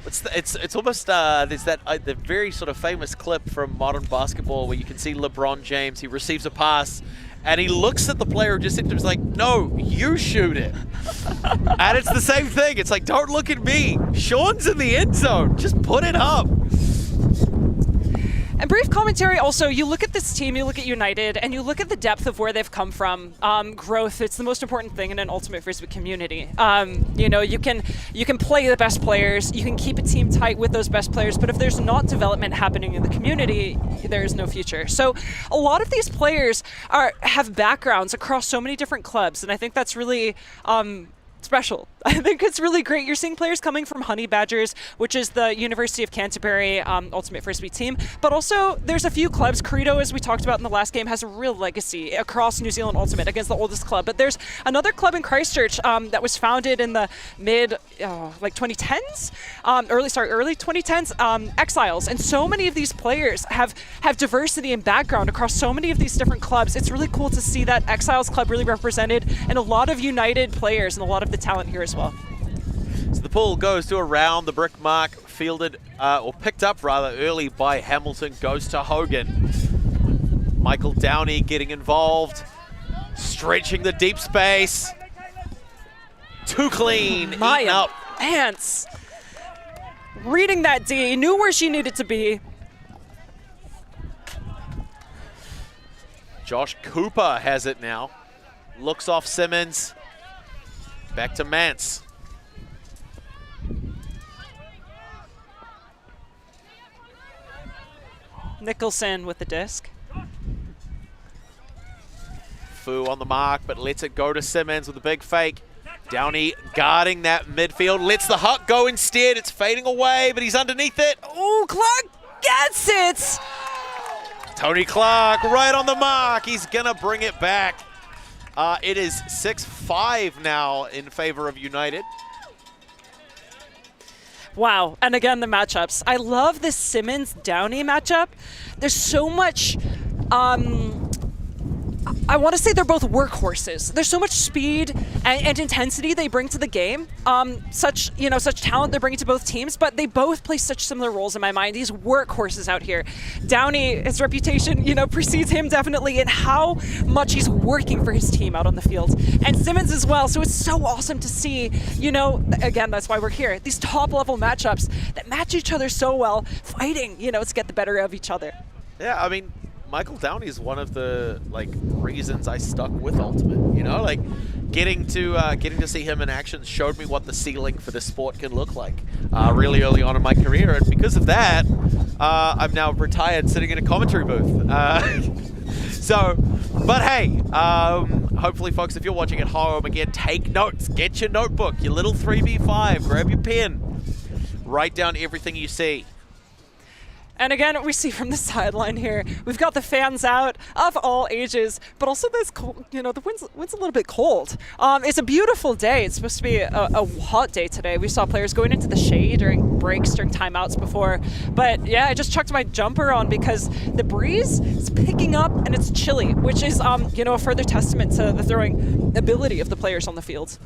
[SPEAKER 1] It's almost, there's that the very sort of famous clip from modern basketball where you can see LeBron James, he receives a pass, and he looks at the player who just hit him, he's like, no, you shoot it. And it's the same thing. It's like, don't look at me. Sean's in the end zone. Just put it up.
[SPEAKER 2] And brief commentary also, you look at this team, you look at United, and you look at the depth of where they've come from. Growth, it's the most important thing in an Ultimate Frisbee community. You know, you can play the best players, you can keep a team tight with those best players, but if there's not development happening in the community, there is no future. So a lot of these players have backgrounds across so many different clubs, and I think that's really special. I think it's really great. You're seeing players coming from Honey Badgers, which is the University of Canterbury Ultimate Frisbee team, but also there's a few clubs. Credo, as we talked about in the last game, has a real legacy across New Zealand Ultimate against the oldest club, but there's another club in Christchurch that was founded in the mid, like 2010s, early 2010s, Exiles, and so many of these players have diversity and background across so many of these different clubs. It's really cool to see that Exiles club really represented and a lot of united players and a lot of the talent here as well.
[SPEAKER 1] So the pull goes to around the brick mark, fielded, or picked up rather early by Hamilton, goes to Hogan. Michael Downey getting involved, stretching the deep space. Too clean, eaten up.
[SPEAKER 2] Ants. Reading that D, knew where she needed to be.
[SPEAKER 1] Josh Cooper has it now. Looks off Simmons. Back to Mance.
[SPEAKER 2] Nicholson with the disc.
[SPEAKER 1] Fu on the mark, but lets it go to Simmons with a big fake. Downey guarding that midfield, lets the huck go instead. It's fading away, but he's underneath it.
[SPEAKER 2] Oh, Clark gets it!
[SPEAKER 1] Tony Clark right on the mark. He's gonna bring it back. It is 6-5 now in favor of United.
[SPEAKER 2] Wow, and again, the matchups. I love this Simmons-Downey matchup. There's so much, I want to say they're both workhorses. There's so much speed and intensity they bring to the game. Such talent they're bringing to both teams, but they both play such similar roles in my mind. These workhorses out here. Downey, his reputation, precedes him definitely in how much he's working for his team out on the field. And Simmons as well, so it's so awesome to see, again, that's why we're here. These top-level matchups that match each other so well, fighting, to get the better of each other.
[SPEAKER 1] Yeah, I mean, Michael Downey is one of the reasons I stuck with Ultimate. Getting to see him in action showed me what the ceiling for this sport can look like really early on in my career, and because of that, I'm now retired, sitting in a commentary booth. But hey, hopefully, folks, if you're watching at home, again, take notes, get your notebook, your little 3v5, grab your pen, write down everything you see.
[SPEAKER 2] And again, we see from the sideline here, we've got the fans out of all ages, but also this cold, the wind's a little bit cold. It's a beautiful day. It's supposed to be a hot day today. We saw players going into the shade during breaks, during timeouts before. But yeah, I just chucked my jumper on because the breeze is picking up and it's chilly, which is, a further testament to the throwing ability of the players on the field.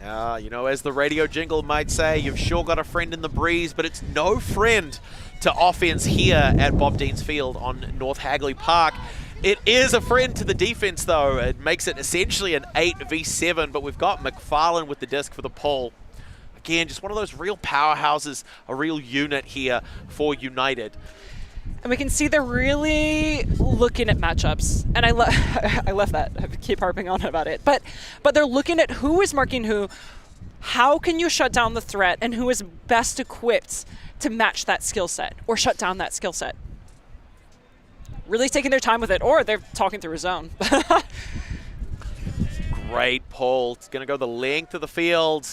[SPEAKER 1] As the radio jingle might say, you've sure got a friend in the breeze, but it's no friend to offense here at Bob Dean's Field on North Hagley Park. It is a friend to the defense, though. It makes it essentially an 8v7, but we've got McFarlane with the disc for the pull. Again, just one of those real powerhouses, a real unit here for United.
[SPEAKER 2] And we can see they're really looking at matchups. And I love that. I keep harping on about it. But they're looking at who is marking who, how can you shut down the threat, and who is best equipped to match that skill set or shut down that skill set. Really taking their time with it, or they're talking through a zone.
[SPEAKER 1] Great pull. It's going to go the length of the field.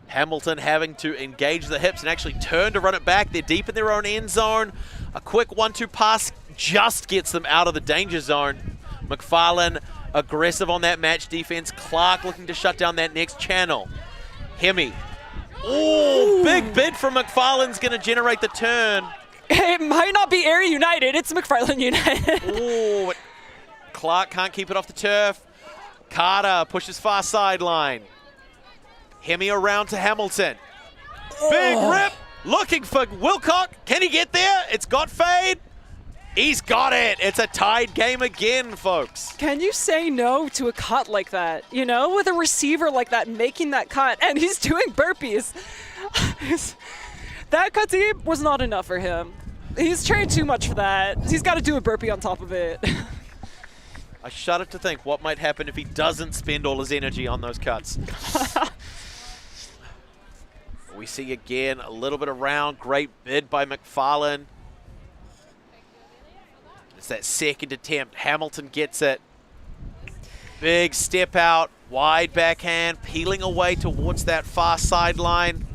[SPEAKER 1] Hamilton having to engage the hips and actually turn to run it back. They're deep in their own end zone. A quick 1-2 pass just gets them out of the danger zone. McFarlane aggressive on that match defense. Clark looking to shut down that next channel. Hemi. Oh, big bid from McFarlane's going to generate the turn.
[SPEAKER 2] It might not be Air United. It's McFarlane United.
[SPEAKER 1] Oh, Clark can't keep it off the turf. Carter pushes far sideline. Hemi around to Hamilton. Big rip. Looking for Wilcock. Can he get there? It's got fade. He's got it. It's a tied game again, folks.
[SPEAKER 2] Can you say no to a cut like that? With a receiver like that making that cut, and he's doing burpees. That cut deep was not enough for him. He's trained too much for that. He's got to do a burpee on top of it.
[SPEAKER 1] I shudder to think what might happen if he doesn't spend all his energy on those cuts. We see again a little bit around. Great bid by McFarlane. It's that second attempt. Hamilton gets it. Big step out. Wide backhand, peeling away towards that far sideline.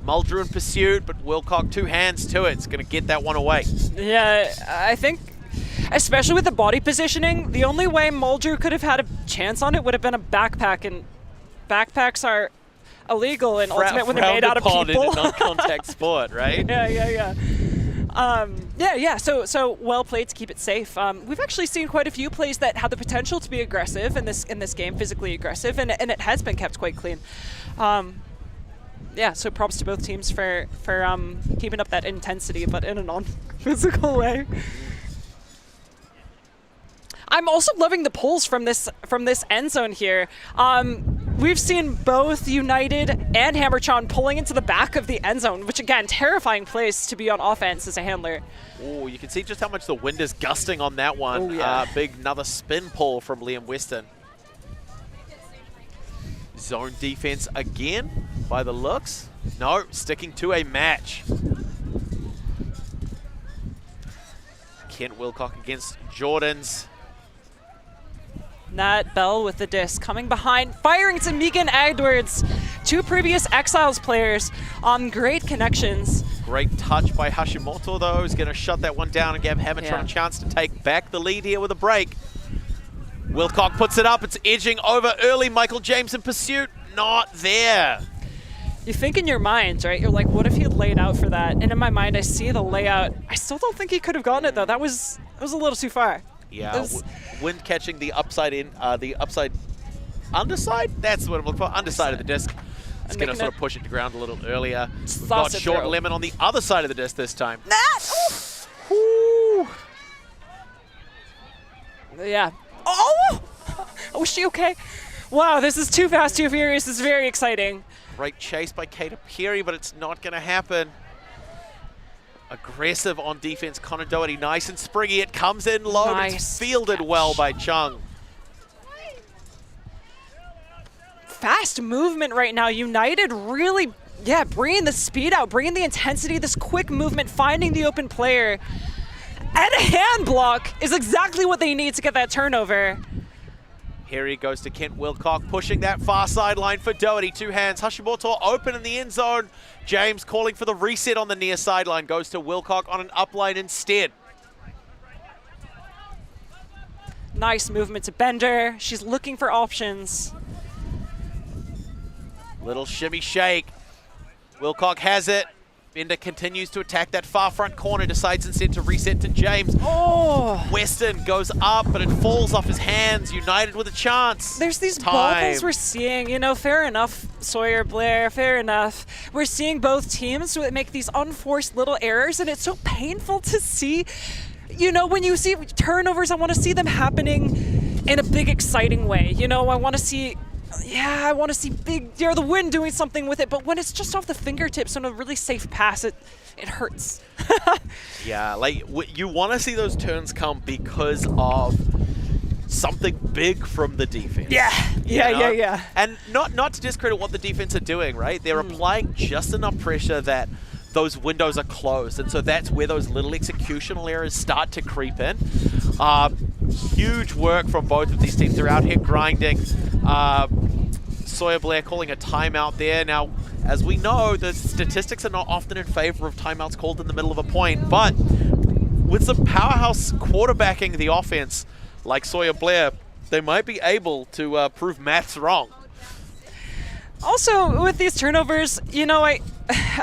[SPEAKER 1] Mulder in pursuit, but Wilcock 2 hands to it. It's going to get that one away.
[SPEAKER 2] Yeah, I think, especially with the body positioning, the only way Mulder could have had a chance on it would have been a backpack, and backpacks are illegal in Ultimate when they're made out of people.
[SPEAKER 1] In a non-contact sport, right?
[SPEAKER 2] Yeah. So well played to keep it safe. We've actually seen quite a few plays that had the potential to be aggressive in this game, physically aggressive, and it has been kept quite clean. Yeah, so props to both teams for keeping up that intensity, but in a non-physical way. I'm also loving the pulls from this end zone here. We've seen both United and Hammertron pulling into the back of the end zone, which again, terrifying place to be on offense as a handler.
[SPEAKER 1] Oh, you can see just how much the wind is gusting on that one.
[SPEAKER 2] Oh, yeah.
[SPEAKER 1] Big another spin pull from Liam Weston. Zone defense again, by the looks. No, sticking to a match. Kent Wilcock against Jordans.
[SPEAKER 2] Nat Bell with the disc coming behind, firing to Megan Edwards. 2 previous Exiles players on great connections.
[SPEAKER 1] Great touch by Hashimoto though. He's going to shut that one down and give Hammetron a chance to take back the lead here with a break. Wilcock puts it up. It's edging over early. Michael James in pursuit. Not there.
[SPEAKER 2] You think in your mind, right? You're like, what if he had laid out for that? And in my mind, I see the layout. I still don't think he could have gotten it though. That was a little too far.
[SPEAKER 1] Yeah, wind catching the upside underside? That's what I'm looking for, underside of the disc. It's going to sort of push it to ground a little earlier. We've got Short Lemon on the other side of the disc this time.
[SPEAKER 2] Ooh. Yeah. Oh! Was she okay? Wow, this is too fast, too furious. This is very exciting.
[SPEAKER 1] Great chase by Kata Piri, but it's not going to happen. Aggressive on defense, Connor Doherty, nice and springy. It comes in low, nice. It's fielded well by Tsang.
[SPEAKER 2] Fast movement right now. United really, bringing the speed out, bringing the intensity, this quick movement, finding the open player. And a hand block is exactly what they need to get that turnover.
[SPEAKER 1] Here he goes to Kent Wilcock, pushing that far sideline for Doherty. 2 hands. Hashimoto open in the end zone. James calling for the reset on the near sideline. Goes to Wilcock on an upline instead.
[SPEAKER 2] Nice movement to Bender. She's looking for options.
[SPEAKER 1] Little shimmy shake. Wilcock has it. Bender continues to attack that far front corner, decides instead to reset to James.
[SPEAKER 2] Oh!
[SPEAKER 1] Weston goes up, but it falls off his hands. United with a chance.
[SPEAKER 2] There's these bobbles we're seeing, fair enough, Sawyer, Blair, fair enough. We're seeing both teams make these unforced little errors, and it's so painful to see. When you see turnovers, I want to see them happening in a big, exciting way. I want to see... I want to see the wind doing something with it, but when it's just off the fingertips on a really safe pass, it hurts.
[SPEAKER 1] Yeah, you want to see those turns come because of something big from the defense.
[SPEAKER 2] Yeah.
[SPEAKER 1] And not to discredit what the defense are doing, right? They're applying just enough pressure that those windows are closed, and so that's where those little executional errors start to creep in. Huge work from both of these teams. They're out here grinding. Sawyer Blair calling a timeout there. Now, as we know, the statistics are not often in favor of timeouts called in the middle of a point, but with some powerhouse quarterbacking the offense, like Sawyer Blair, they might be able to prove maths wrong.
[SPEAKER 2] Also, with these turnovers, I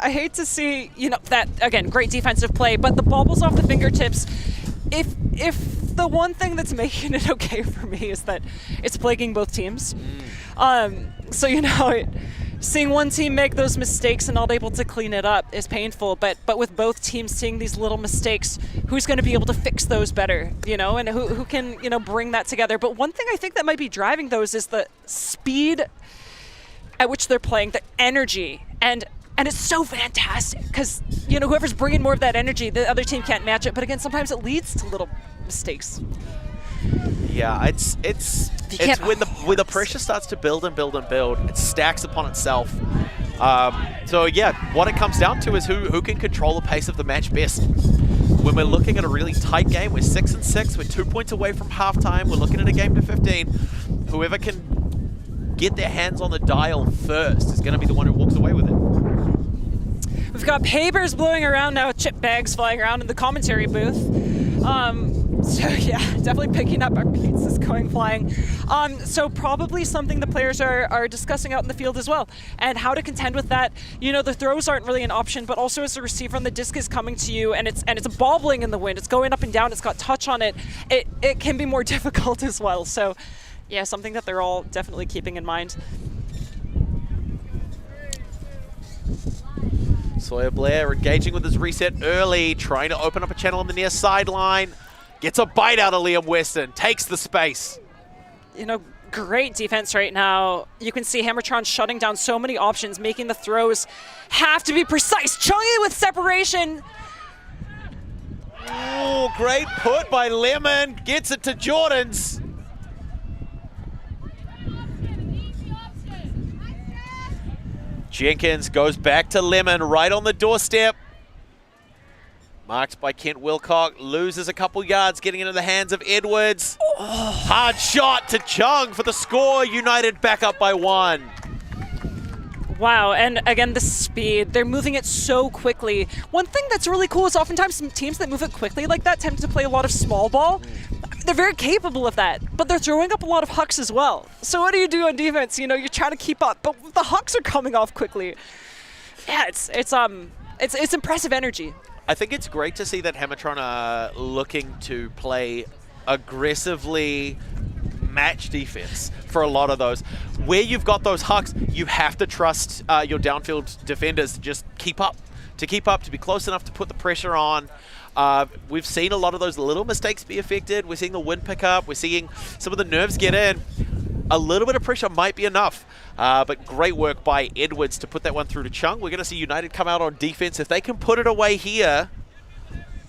[SPEAKER 2] hate to see, that, again, great defensive play, but the bobbles off the fingertips, if the one thing that's making it okay for me is that it's plaguing both teams. So, seeing one team make those mistakes and not able to clean it up is painful, but with both teams seeing these little mistakes, who's going to be able to fix those better, and who can, bring that together. But one thing I think that might be driving those is the speed at which they're playing, the energy, and it's so fantastic because, whoever's bringing more of that energy, the other team can't match it. But again, sometimes it leads to little mistakes.
[SPEAKER 1] Yeah, it's when the pressure starts to build and build and build, it stacks upon itself. So yeah, what it comes down to is who can control the pace of the match best. When we're looking at a really tight game, we're 6-6, we're 2 points away from halftime, we're looking at a game to 15. Whoever can get their hands on the dial first is going to be the one who walks away with it.
[SPEAKER 2] We've got papers blowing around now, chip bags flying around in the commentary booth. So yeah, definitely picking up our pizzas going flying. So probably something the players are discussing out in the field as well, and how to contend with that. You know, the throws aren't really an option, but also as a receiver, and the disc is coming to you, and it's bobbling in the wind. It's going up and down. It's got touch on it. It can be more difficult as well. So yeah, something that they're all definitely keeping in mind.
[SPEAKER 1] Sawyer Blair engaging with his reset early, trying to open up a channel on the near sideline. Gets a bite out of Liam Weston, takes the space.
[SPEAKER 2] You know, great defense right now. You can see Hammertron shutting down so many options, making the throws have to be precise. Chungy with separation.
[SPEAKER 1] Oh, great put by Lemon. Gets it to Jordan's. Jenkins goes back to Lemon, right on the doorstep. Marked by Kent Wilcock, loses a couple yards, getting into the hands of Edwards. Oh. Hard shot to Chung for the score. United back up by 1.
[SPEAKER 2] Wow, and again, the speed. They're moving it so quickly. One thing that's really cool is oftentimes some teams that move it quickly like that tend to play a lot of small ball. They're very capable of that, but they're throwing up a lot of hucks as well. So what do you do on defense? You know, you're trying to keep up, but the hucks are coming off quickly. Yeah, it's impressive energy.
[SPEAKER 1] I think it's great to see that Hammetron are looking to play aggressively match defense for a lot of those. Where you've got those hucks, you have to trust your downfield defenders to just keep up, to be close enough to put the pressure on. We've seen a lot of those little mistakes be affected. We're seeing the wind pick up. We're seeing some of the nerves get in. A little bit of pressure might be enough, but great work by Edwards to put that one through to Chung. We're going to see United come out on defense. If they can put it away here,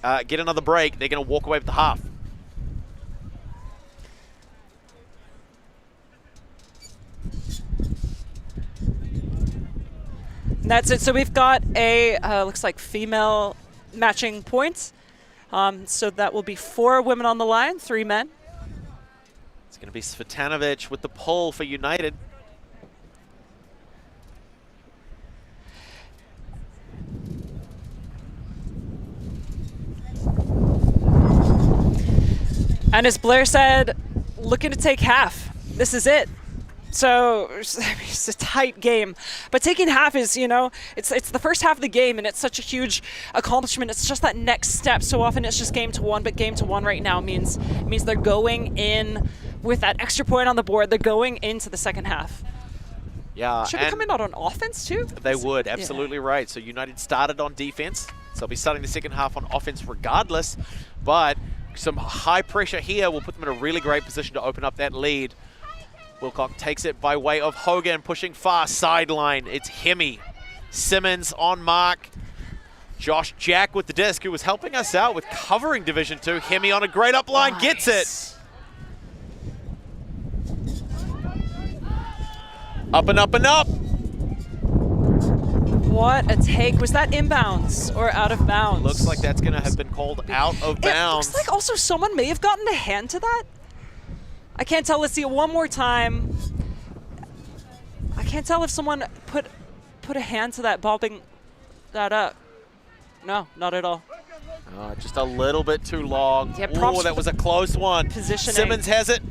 [SPEAKER 1] get another break, they're going to walk away with the half.
[SPEAKER 2] And that's it. So we've got a, looks like female matching points. So that will be 4 women on the line, 3 men.
[SPEAKER 1] It's going to be Svitanovic with the pull for United.
[SPEAKER 2] And as Blair said, looking to take half. This is it. So it's a tight game, but taking half is, you know, it's the first half of the game, and it's such a huge accomplishment. It's just that next step. So often it's just game to 1, but game to 1 right now means they're going in with that extra point on the board. They're going into the second half.
[SPEAKER 1] Yeah,
[SPEAKER 2] should be coming out on offense too.
[SPEAKER 1] They would, absolutely right. So United started on defense, so they'll be starting the second half on offense regardless. But some high pressure here will put them in a really great position to open up that lead. Wilcock takes it by way of Hogan, pushing far sideline. It's Hemi. Simmons on mark. Josh Jack with the disc, who was helping us out with covering Division 2. Hemi on a great up line, gets it. Up and up and up.
[SPEAKER 2] What a take. Was that inbounds or out of bounds?
[SPEAKER 1] Looks like that's going to have been called out of bounds.
[SPEAKER 2] It looks like also someone may have gotten a hand to that. I can't tell. Let's see it one more time. I can't tell if someone put a hand to that, bobbing that up. No, not at all.
[SPEAKER 1] Just a little bit too long.
[SPEAKER 2] Yeah,
[SPEAKER 1] oh, that was a close one.
[SPEAKER 2] Positioning.
[SPEAKER 1] Simmons has it.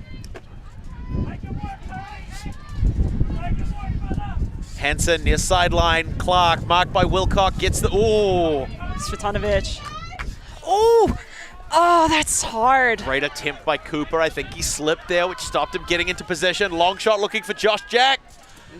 [SPEAKER 1] Hansen near sideline. Clark, marked by Wilcock, gets the... Ooh.
[SPEAKER 2] Svitanovic. Ooh! Oh, that's hard.
[SPEAKER 1] Great attempt by Cooper. I think he slipped there, which stopped him getting into possession. Long shot looking for Josh Jack.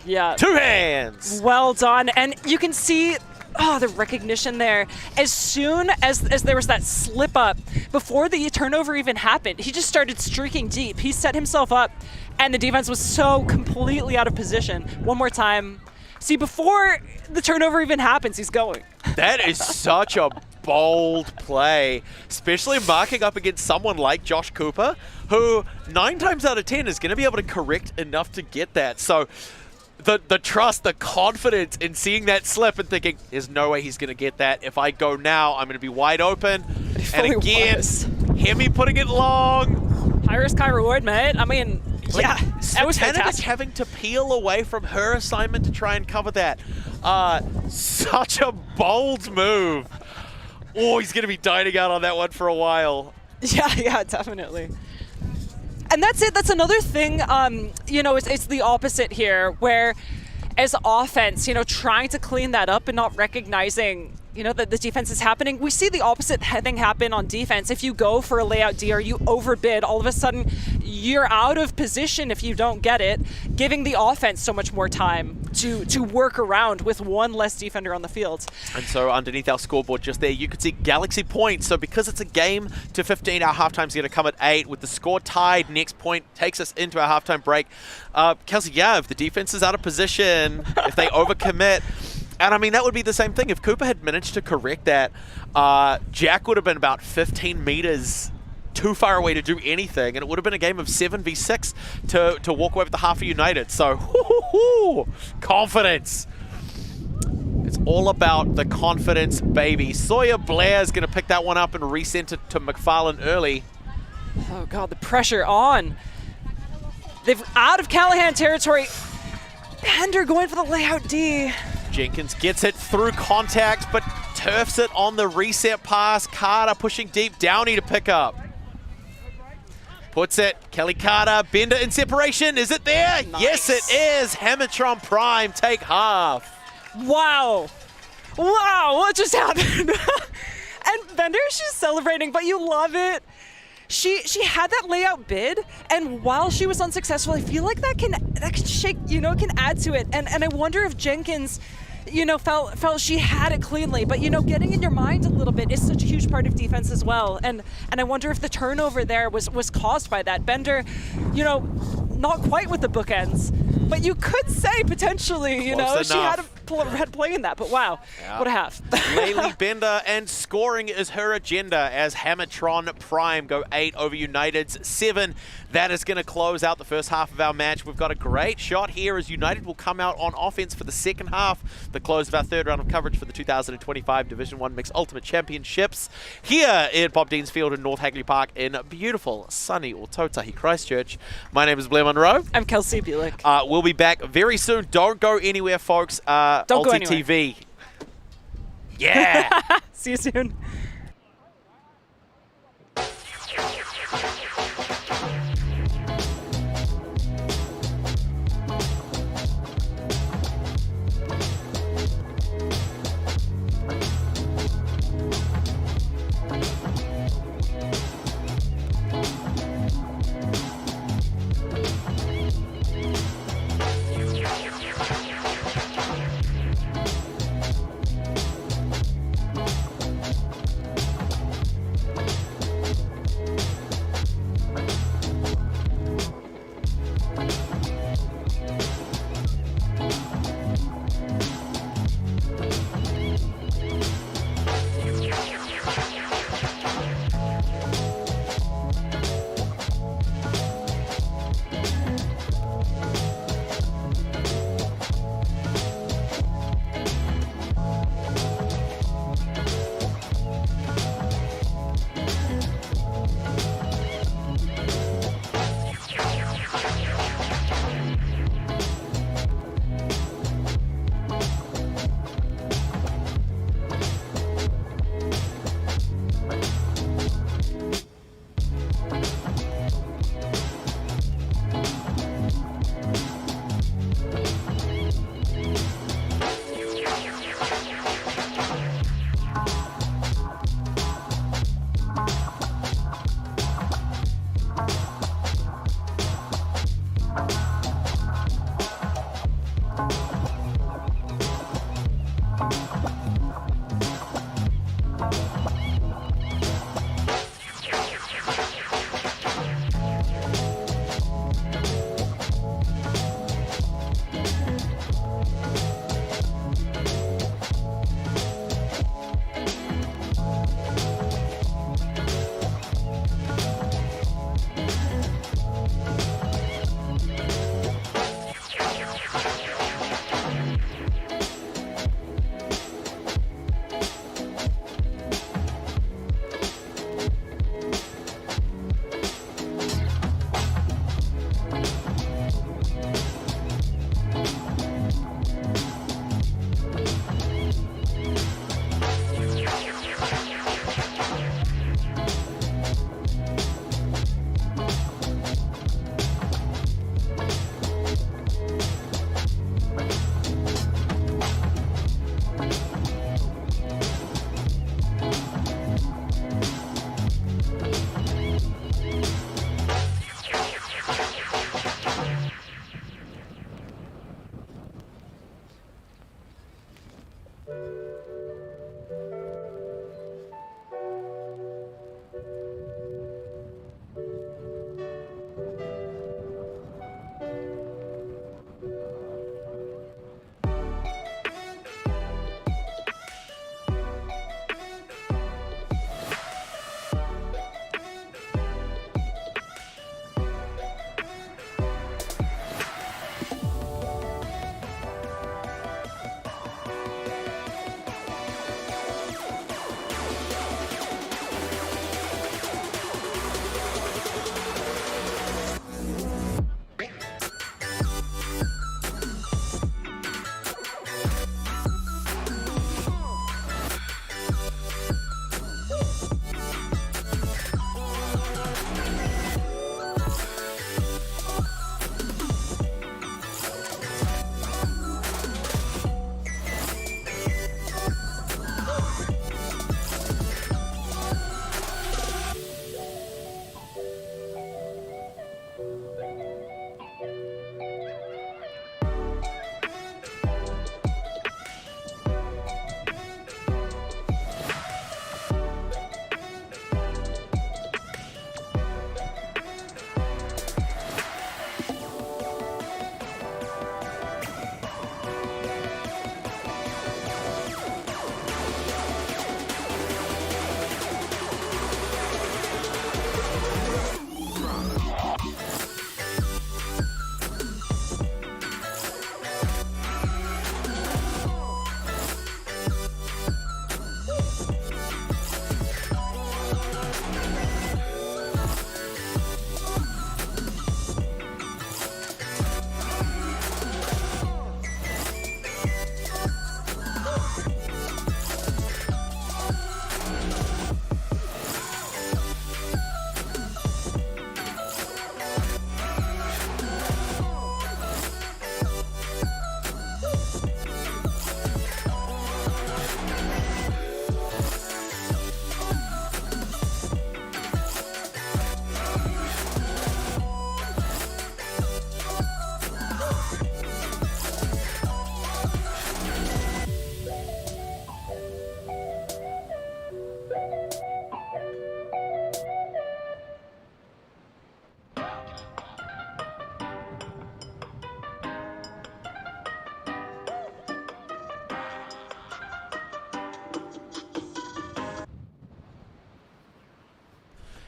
[SPEAKER 2] Yeah.
[SPEAKER 1] 2 hands.
[SPEAKER 2] Well done. And you can see, the recognition there. As soon as there was that slip up, before the turnover even happened, he just started streaking deep. He set himself up, and the defense was so completely out of position. One more time. See, before the turnover even happens, he's going.
[SPEAKER 1] That is such a bold play, especially marking up against someone like Josh Cooper, who 9 times out of 10 is going to be able to correct enough to get that. So the trust, the confidence in seeing that slip and thinking, there's no way he's going to get that. If I go now, I'm going to be wide open. And again, Hemi putting it long.
[SPEAKER 2] High risk, high reward, mate. I mean, Yeah, that was
[SPEAKER 1] Svetanovich
[SPEAKER 2] fantastic.
[SPEAKER 1] having to peel away from her assignment to try and cover that. Such a bold move. Oh, he's going to be dining out on that one for a while.
[SPEAKER 2] Yeah, definitely. And that's it. That's another thing, you know, it's the opposite here, where as offense, you know, trying to clean that up and not recognizing, you know, that the defense is happening. We see the opposite thing happen on defense. If you go for a layout D or you overbid, all of a sudden you're out of position if you don't get it, giving the offense so much more time to work around with one less defender on the field.
[SPEAKER 1] And so underneath our scoreboard just there, you can see Galaxy points. So because it's a game to 15, our halftime's going to come at 8. With the score tied, next point takes us into our halftime break. Kelsey, yeah, if the defense is out of position, if they overcommit, and I mean, that would be the same thing. If Cooper had managed to correct that, Jack would have been about 15 meters too far away to do anything, and it would have been a game of 7v6 to walk away with the half of United. So, confidence. It's all about the confidence, baby. Sawyer Blair's going to pick that one up and resend it to McFarlane early.
[SPEAKER 2] Oh God, the pressure on. They've out of Callahan territory. Bender going for the layout D.
[SPEAKER 1] Jenkins gets it through contact, but turfs it on the reset pass. Carter pushing deep, Downey to pick up. Puts it, Kelly Carter, Bender in separation. Is it there?
[SPEAKER 2] Nice.
[SPEAKER 1] Yes, it is. Hammertron Prime take half.
[SPEAKER 2] Wow. Wow, what just happened? And Bender, she's celebrating, but you love it. She had that layout bid, and while she was unsuccessful, I feel like that can shake, you know, it can add to it. And I wonder if Jenkins, you know, felt she had it cleanly, but you know, getting in your mind a little bit is such a huge part of defense as well. And I wonder if the turnover there was caused by that. Bender, you know, not quite with the bookends, but you could say potentially, you know,
[SPEAKER 1] Close
[SPEAKER 2] she had
[SPEAKER 1] enough.
[SPEAKER 2] a red play in that, but wow,
[SPEAKER 1] Yeah.
[SPEAKER 2] what a half.
[SPEAKER 1] Laylee Bender, and scoring is her agenda as Hammertron Prime go 8 over United's 7. That is going to close out the first half of our match. We've got a great shot here as United will come out on offense for the second half, the close of our third round of coverage for the 2025 Division 1 Mixed Ultimate Championships here in Bob Deans Field in North Hagley Park in beautiful, sunny Ōtautahi, Christchurch. My name is Blair Monroe.
[SPEAKER 2] I'm Kelsey Bulick.
[SPEAKER 1] We'll be back very soon. Don't go anywhere, folks.
[SPEAKER 2] Don't go
[SPEAKER 1] Ulti
[SPEAKER 2] anywhere.
[SPEAKER 1] TV. Yeah.
[SPEAKER 2] See you soon.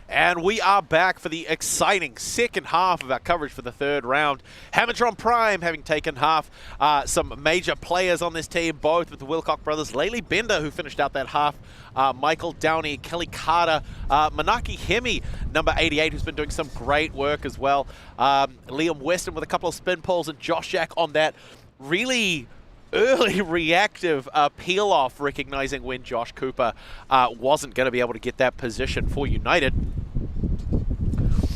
[SPEAKER 1] And we are back for the exciting second half of our coverage for the third round. Hammertron Prime having taken half. Some major players on this team, both with the Wilcock brothers. Laylee Bender, who finished out that half. Mickael Downey, Kelly Carter, Manaki Hemi, number 88, who's been doing some great work as well. Liam Weston with a couple of spin pulls, and Josh Jack on that really early reactive peel-off, recognizing when Josh Cooper wasn't going to be able to get that position for United.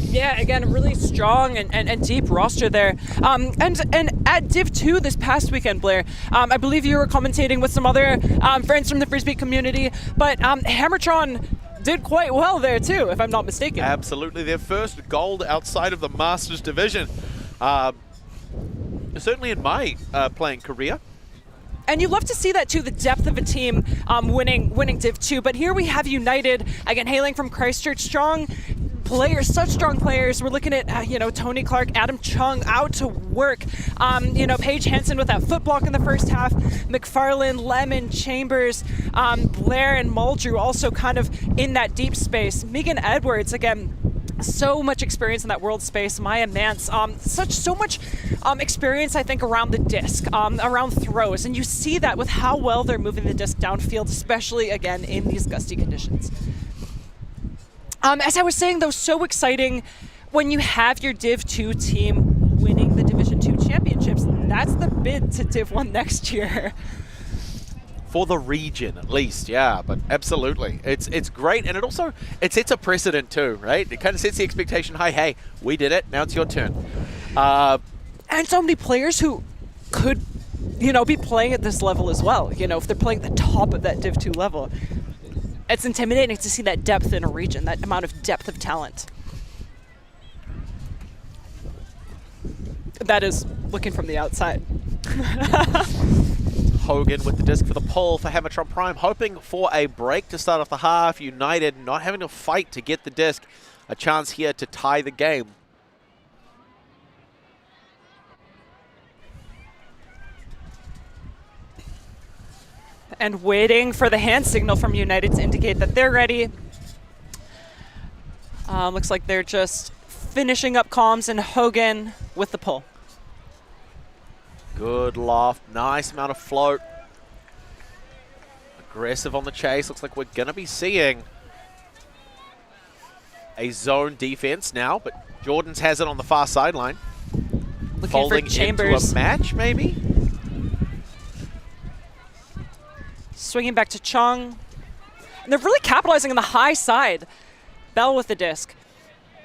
[SPEAKER 2] Yeah, again, a really strong and deep roster there. And at Div 2 this past weekend, Blair, I believe you were commentating with some other friends from the Frisbee community, but Hammertron did quite well there too, if I'm not mistaken.
[SPEAKER 1] Absolutely, their first gold outside of the Masters division. Certainly in my playing career.
[SPEAKER 2] And you love to see that too, the depth of a team winning Div 2. But here we have United, again, hailing from Christchurch, strong players, such strong players. We're looking at, Tony Clark, Adam Chung out to work. Paige Hansen with that foot block in the first half. McFarlane, Lemon, Chambers, Blair and Muldrew also kind of in that deep space. Megan Edwards, again, so much experience in that world space. Maya Mance, so much experience, I think, around the disc, around throws. And you see that with how well they're moving the disc downfield, especially, again, in these gusty conditions. As I was saying, though, so exciting when you have your Div 2 team winning the Division 2 championships. That's the bid to Div 1 next year.
[SPEAKER 1] For the region, at least, yeah, but absolutely. It's great, and it sets a precedent too, right? It kind of sets the expectation, hey, we did it, now it's your turn.
[SPEAKER 2] And so many players who could, be playing at this level as well, if they're playing at the top of that Div 2 level. It's intimidating to see that depth in a region, that amount of depth of talent. That is looking from the outside.
[SPEAKER 1] Hogan with the disc for the pull for Hammertron Prime, hoping for a break to start off the half. United not having to fight to get the disc. A chance here to tie the game.
[SPEAKER 2] And waiting for the hand signal from United to indicate that they're ready. Looks like they're just finishing up comms, and Hogan with the pull.
[SPEAKER 1] Good loft, nice amount of float. Aggressive on the chase. Looks like we're going to be seeing a zone defense now, but Jordan's has it on the far sideline.
[SPEAKER 2] Looking
[SPEAKER 1] Folding
[SPEAKER 2] for Chambers.
[SPEAKER 1] into a match, maybe?
[SPEAKER 2] Swinging back to Tsang. And they're really capitalizing on the high side. Bell with the disc.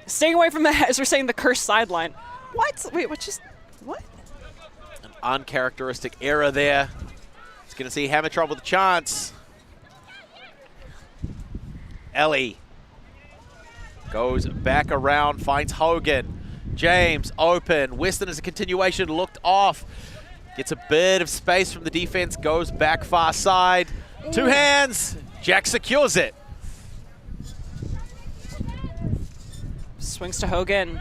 [SPEAKER 2] Staying away from the, as we're saying, the cursed sideline. What? Wait, what?
[SPEAKER 1] An uncharacteristic error there. He's going to see Hammertron with a chance. Ellie goes back around, finds Hogan. James open. Weston is a continuation, looked off. Gets a bit of space from the defense, goes back far side. Two hands. Jack secures it.
[SPEAKER 2] Swings to Hogan.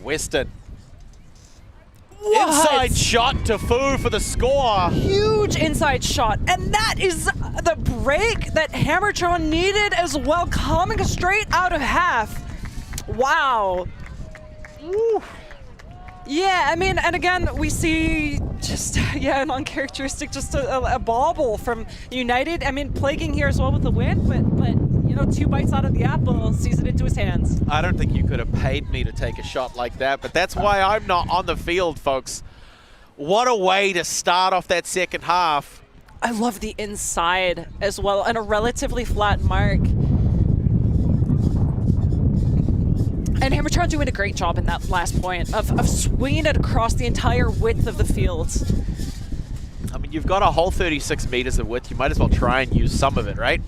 [SPEAKER 1] Weston.
[SPEAKER 2] What?
[SPEAKER 1] Inside shot to Fu for the score.
[SPEAKER 2] Huge inside shot. And that is the break that Hammertron needed as well, coming straight out of half. Wow. Woo. Yeah, I mean, and again, we see just, an uncharacteristic, just a bobble from United. I mean, plaguing here as well with the win, but you know, 2 bites out of the apple, sees it into his hands.
[SPEAKER 1] I don't think you could have paid me to take a shot like that, but that's why I'm not on the field, folks. What a way to start off that second half.
[SPEAKER 2] I love the inside as well, and a relatively flat mark. And Hammertron doing a great job in that last point of swinging it across the entire width of the field.
[SPEAKER 1] I mean, you've got a whole 36 meters of width. You might as well try and use some of it, right?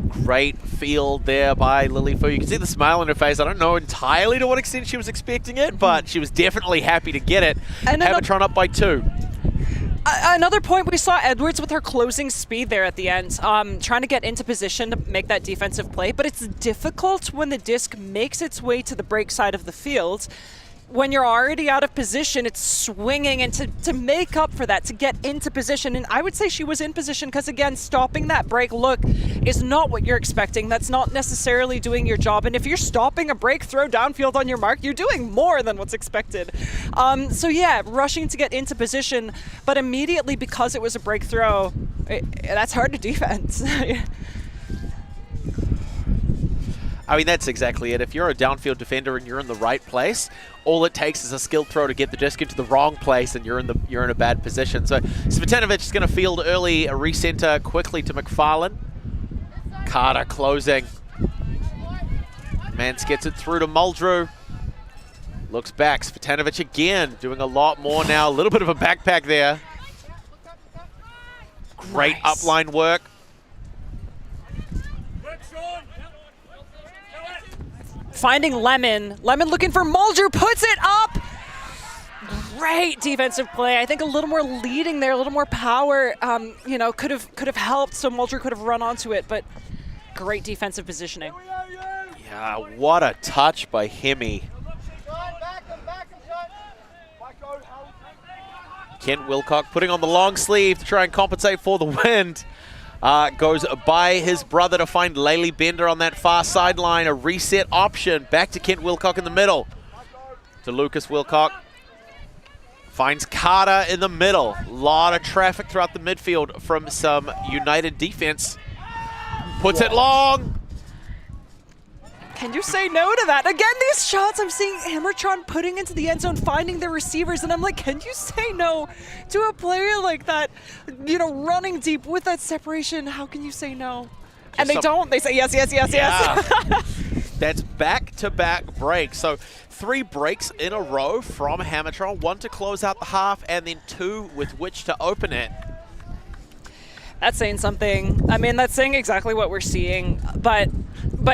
[SPEAKER 1] Great field there by Lily Fu. You can see the smile on her face. I don't know entirely to what extent she was expecting it, but she was definitely happy to get it. And Hammertron up by 2.
[SPEAKER 2] Another point, we saw Edwards with her closing speed there at the end, trying to get into position to make that defensive play, but it's difficult when the disc makes its way to the break side of the field. When you're already out of position, it's swinging, and to make up for that, to get into position, and I would say she was in position because, again, stopping that break look is not what you're expecting. That's not necessarily doing your job, and if you're stopping a break throw downfield on your mark, you're doing more than what's expected. So yeah, rushing to get into position, but immediately, because it was a break throw, that's hard to defend.
[SPEAKER 1] I mean, that's exactly it. If you're a downfield defender and you're in the right place, all it takes is a skilled throw to get the disc into the wrong place, and you're in a bad position. So Svetanovic is going to field early, a recenter quickly to McFarlane. Carter closing. Mance gets it through to Muldrew. Looks back. Svetanovic again doing a lot more now. A little bit of a backpack there. Great
[SPEAKER 2] Nice.
[SPEAKER 1] upline work.
[SPEAKER 2] Finding Lemon. Lemon looking for Muldrew, puts it up. Great defensive play. I think a little more leading there, a little more power, you know, could have helped, so Muldrew could have run onto it, but great defensive positioning.
[SPEAKER 1] Yeah, what a touch by Hemi. Kent Wilcock putting on the long sleeve to try and compensate for the wind. Goes by his brother to find Laylee Bender on that far sideline. A reset option. Back to Kent Wilcock in the middle. To Lucas Wilcock. Finds Carter in the middle. A lot of traffic throughout the midfield from some United defense. Puts it long.
[SPEAKER 2] Can you say no to that? Again, these shots I'm seeing Hammertron putting into the end zone, finding their receivers, and I'm like, can you say no to a player like that? You know, running deep with that separation, how can you say no? And they don't. They say yes, yes, yes, yes.
[SPEAKER 1] That's back-to-back breaks. So 3 breaks in a row from Hammertron. 1 to close out the half, and then 2 with which to open it.
[SPEAKER 2] That's saying something. I mean, that's saying exactly what we're seeing. But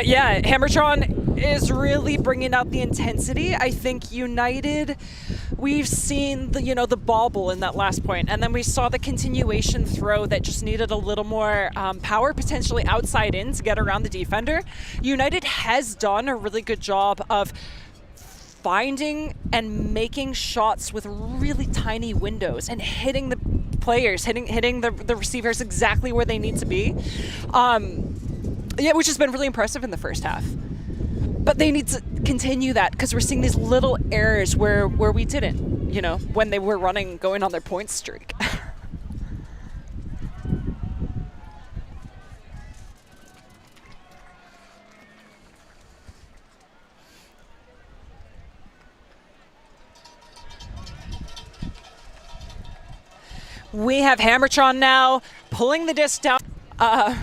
[SPEAKER 2] yeah, Hammertron is really bringing out the intensity. I think United, we've seen the, you know, the bobble in that last point, and then we saw the continuation throw that just needed a little more power, potentially outside in to get around the defender. United has done a really good job of finding and making shots with really tiny windows and hitting the players, hitting the receivers exactly where they need to be. Yeah, which has been really impressive in the first half. But they need to continue that because we're seeing these little errors where we didn't, you know, when they were going on their point streak. We have Hammertron now pulling the disc down a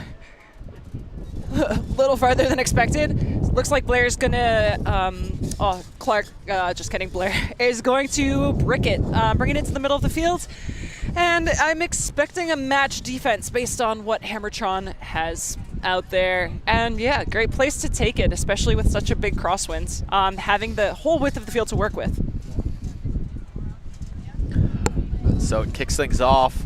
[SPEAKER 2] little farther than expected. Looks like Blair's gonna, Clark, just kidding, Blair, is going to brick it, bring it into the middle of the field. And I'm expecting a match defense based on what Hammertron has out there. And yeah, great place to take it, especially with such a big crosswinds, having the whole width of the field to work with.
[SPEAKER 1] So it kicks things off.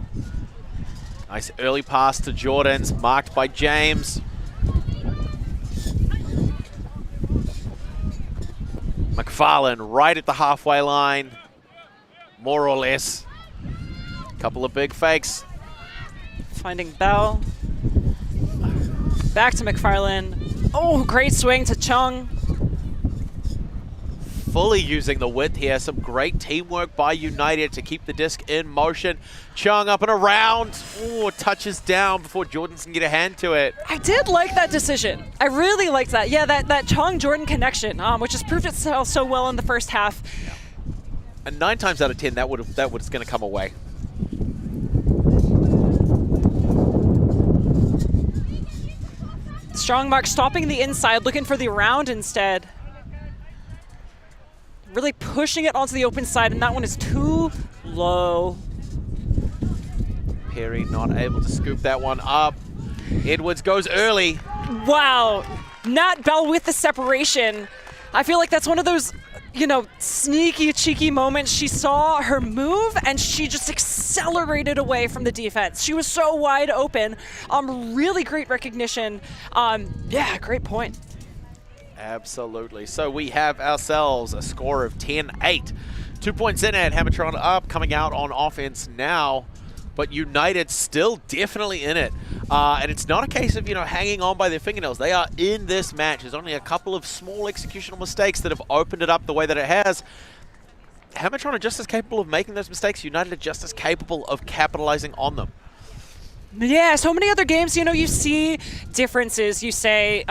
[SPEAKER 1] Nice early pass to Jordan's, marked by James. McFarlane right at the halfway line, more or less. Couple of big fakes.
[SPEAKER 2] Finding Bell. Back to McFarlane. Oh, great swing to Tsang.
[SPEAKER 1] Fully using the width here. Some great teamwork by United to keep the disc in motion. Tsang up and around. Oh, touches down before Jordan can get a hand to it.
[SPEAKER 2] I did like that decision. I really liked that. Yeah, that Tsang-Jordan connection, which has proved itself so well in the first half.
[SPEAKER 1] Yeah. And 9 times out of 10, that was going to come away.
[SPEAKER 2] Strong mark stopping the inside, looking for the round instead. Really pushing it onto the open side, and that one is too low.
[SPEAKER 1] Perry not able to scoop that one up. Edwards goes early.
[SPEAKER 2] Wow, Nat Bell with the separation. I feel like that's one of those, you know, sneaky, cheeky moments. She saw her move, and she just accelerated away from the defense. She was so wide open. Really great recognition. Yeah, great point.
[SPEAKER 1] Absolutely. So we have ourselves a score of 10-8. 2 points in it. Hammetron up, coming out on offense now. But United still definitely in it. And it's not a case of, you know, hanging on by their fingernails. They are in this match. There's only a couple of small executional mistakes that have opened it up the way that it has. Hammetron are just as capable of making those mistakes. United are just as capable of capitalizing on them.
[SPEAKER 2] Yeah, so many other games, you know, you see differences. You say,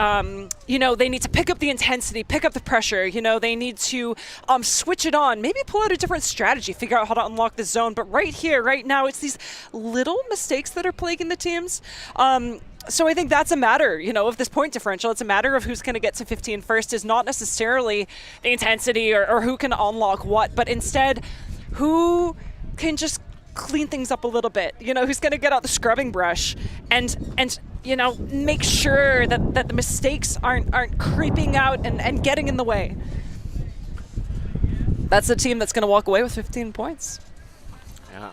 [SPEAKER 2] you know, they need to pick up the intensity, pick up the pressure. You know, they need to switch it on, maybe pull out a different strategy, figure out how to unlock the zone. But right here, right now, it's these little mistakes that are plaguing the teams. So I think that's a matter, you know, of this point differential. It's a matter of who's going to get to 15 first, is not necessarily the intensity or who can unlock what, but instead who can just clean things up a little bit, you know, who's going to get out the scrubbing brush and you know, make sure that the mistakes aren't creeping out and getting in the way. That's the team that's going to walk away with 15 points.
[SPEAKER 1] Yeah.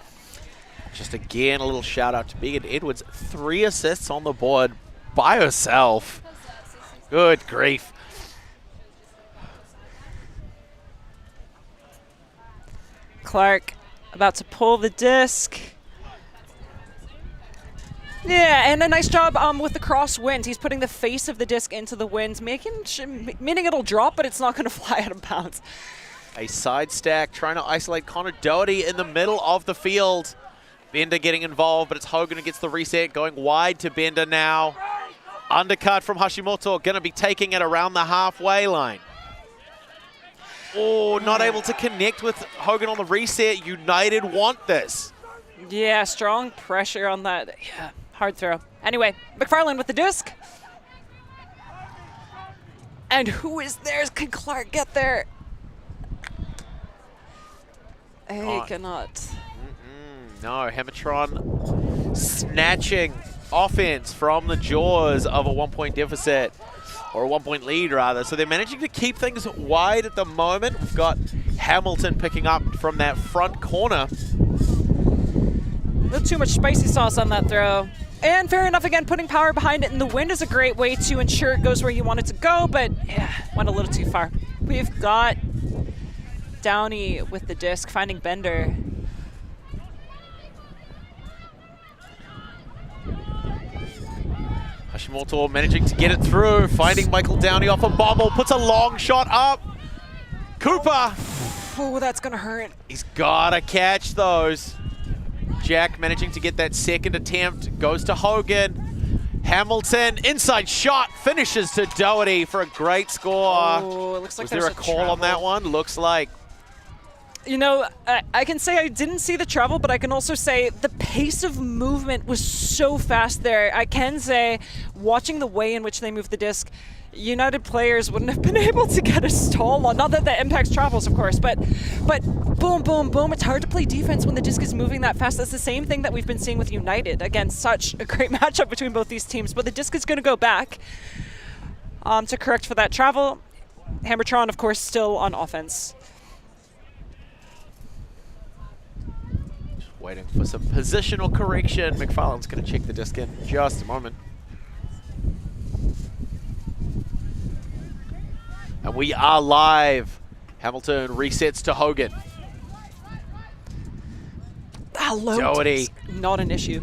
[SPEAKER 1] Just again, a little shout out to Megan Edwards. 3 assists on the board by herself. Good grief.
[SPEAKER 2] Clark about to pull the disc. Yeah, and a nice job with the crosswind. He's putting the face of the disc into the wind, meaning it'll drop, but it's not going to fly out of bounds.
[SPEAKER 1] A side stack trying to isolate Connor Doherty in the middle of the field. Bender getting involved, but it's Hogan who gets the reset, going wide to Bender now. Undercut from Hashimoto, going to be taking it around the halfway line. Oh, not able to connect with Hogan on the reset. United want this.
[SPEAKER 2] Yeah, strong pressure on that. Yeah, hard throw. Anyway, McFarlane with the disc. And who is there? Can Clark get there? He cannot.
[SPEAKER 1] No, Hammetron snatching offense from the jaws of a 1-point deficit. or a 1-point lead rather. So they're managing to keep things wide at the moment. We've got Hamilton picking up from that front corner.
[SPEAKER 2] A little too much spicy sauce on that throw. And fair enough, again, putting power behind it, and the wind is a great way to ensure it goes where you want it to go, but yeah, went a little too far. We've got Downey with the disc, finding Bender.
[SPEAKER 1] Hashimoto managing to get it through, finding Mickael Downey off a bommel, puts a long shot up. Cooper!
[SPEAKER 2] Oh, that's gonna hurt.
[SPEAKER 1] He's gotta catch those. Jack managing to get that second attempt, goes to Hogan. Hamilton, inside shot, finishes to Doherty for a great score.
[SPEAKER 2] Oh, it looks like
[SPEAKER 1] Was there a call on that one? Looks like.
[SPEAKER 2] You know, I can say I didn't see the travel, but I can also say the pace of movement was so fast there. I can say, watching the way in which they moved the disc, United players wouldn't have been able to get a stall on. Not that that impacts travels, of course, but boom, boom, boom. It's hard to play defense when the disc is moving that fast. That's the same thing that we've been seeing with United. Again, such a great matchup between both these teams, but the disc is going to go back to correct for that travel. Hammertron, of course, still on offense.
[SPEAKER 1] Waiting for some positional correction. McFarlane's going to check the disc in just a moment. And we are live. Hamilton resets to Hogan. Doherty.
[SPEAKER 2] Not an issue.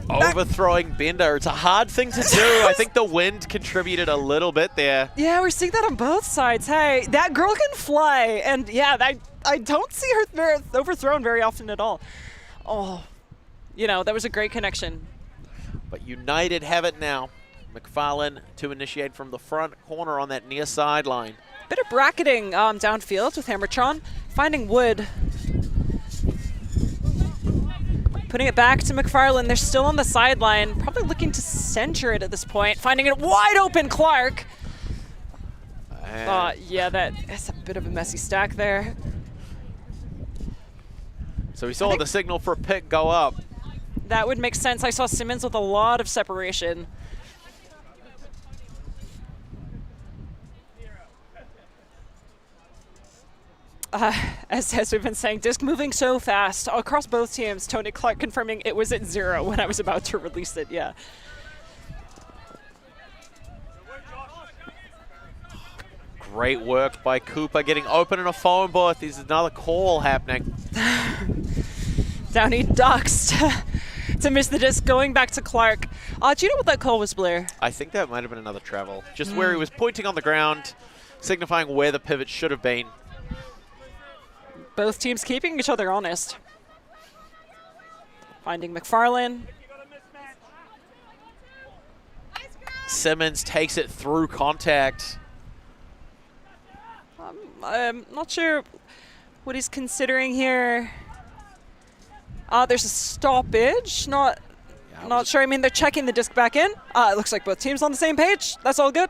[SPEAKER 1] Overthrowing Bender. It's a hard thing to do. I think the wind contributed a little bit there.
[SPEAKER 2] Yeah, we're seeing that on both sides. Hey, that girl can fly. And yeah, I don't see her overthrown very often at all. Oh, you know, that was a great connection.
[SPEAKER 1] But United have it now. McFarlane to initiate from the front corner on that near sideline.
[SPEAKER 2] Bit of bracketing downfield with Hammertron, finding Wood. Putting it back to McFarlane. They're still on the sideline, probably looking to center it at this point. Finding it wide open, Clark. Yeah, that's a bit of a messy stack there.
[SPEAKER 1] So we saw the signal for a pick go up.
[SPEAKER 2] That would make sense. I saw Simmons with a lot of separation. As we've been saying, disc moving so fast across both teams. Tony Clark confirming it was at 0 when I was about to release it, yeah.
[SPEAKER 1] Great work by Cooper, getting open in a phone booth. There's another call happening.
[SPEAKER 2] Downey ducks to miss the disc, going back to Clark. Do you know what that call was, Blair?
[SPEAKER 1] I think that might have been another travel. Just where he was pointing on the ground, signifying where the pivot should have been.
[SPEAKER 2] Both teams keeping each other honest. Finding McFarlane.
[SPEAKER 1] Simmons takes it through contact.
[SPEAKER 2] I'm not sure what he's considering here. There's a stoppage. Not sure. I mean, they're checking the disc back in. It looks like both teams on the same page. That's all good.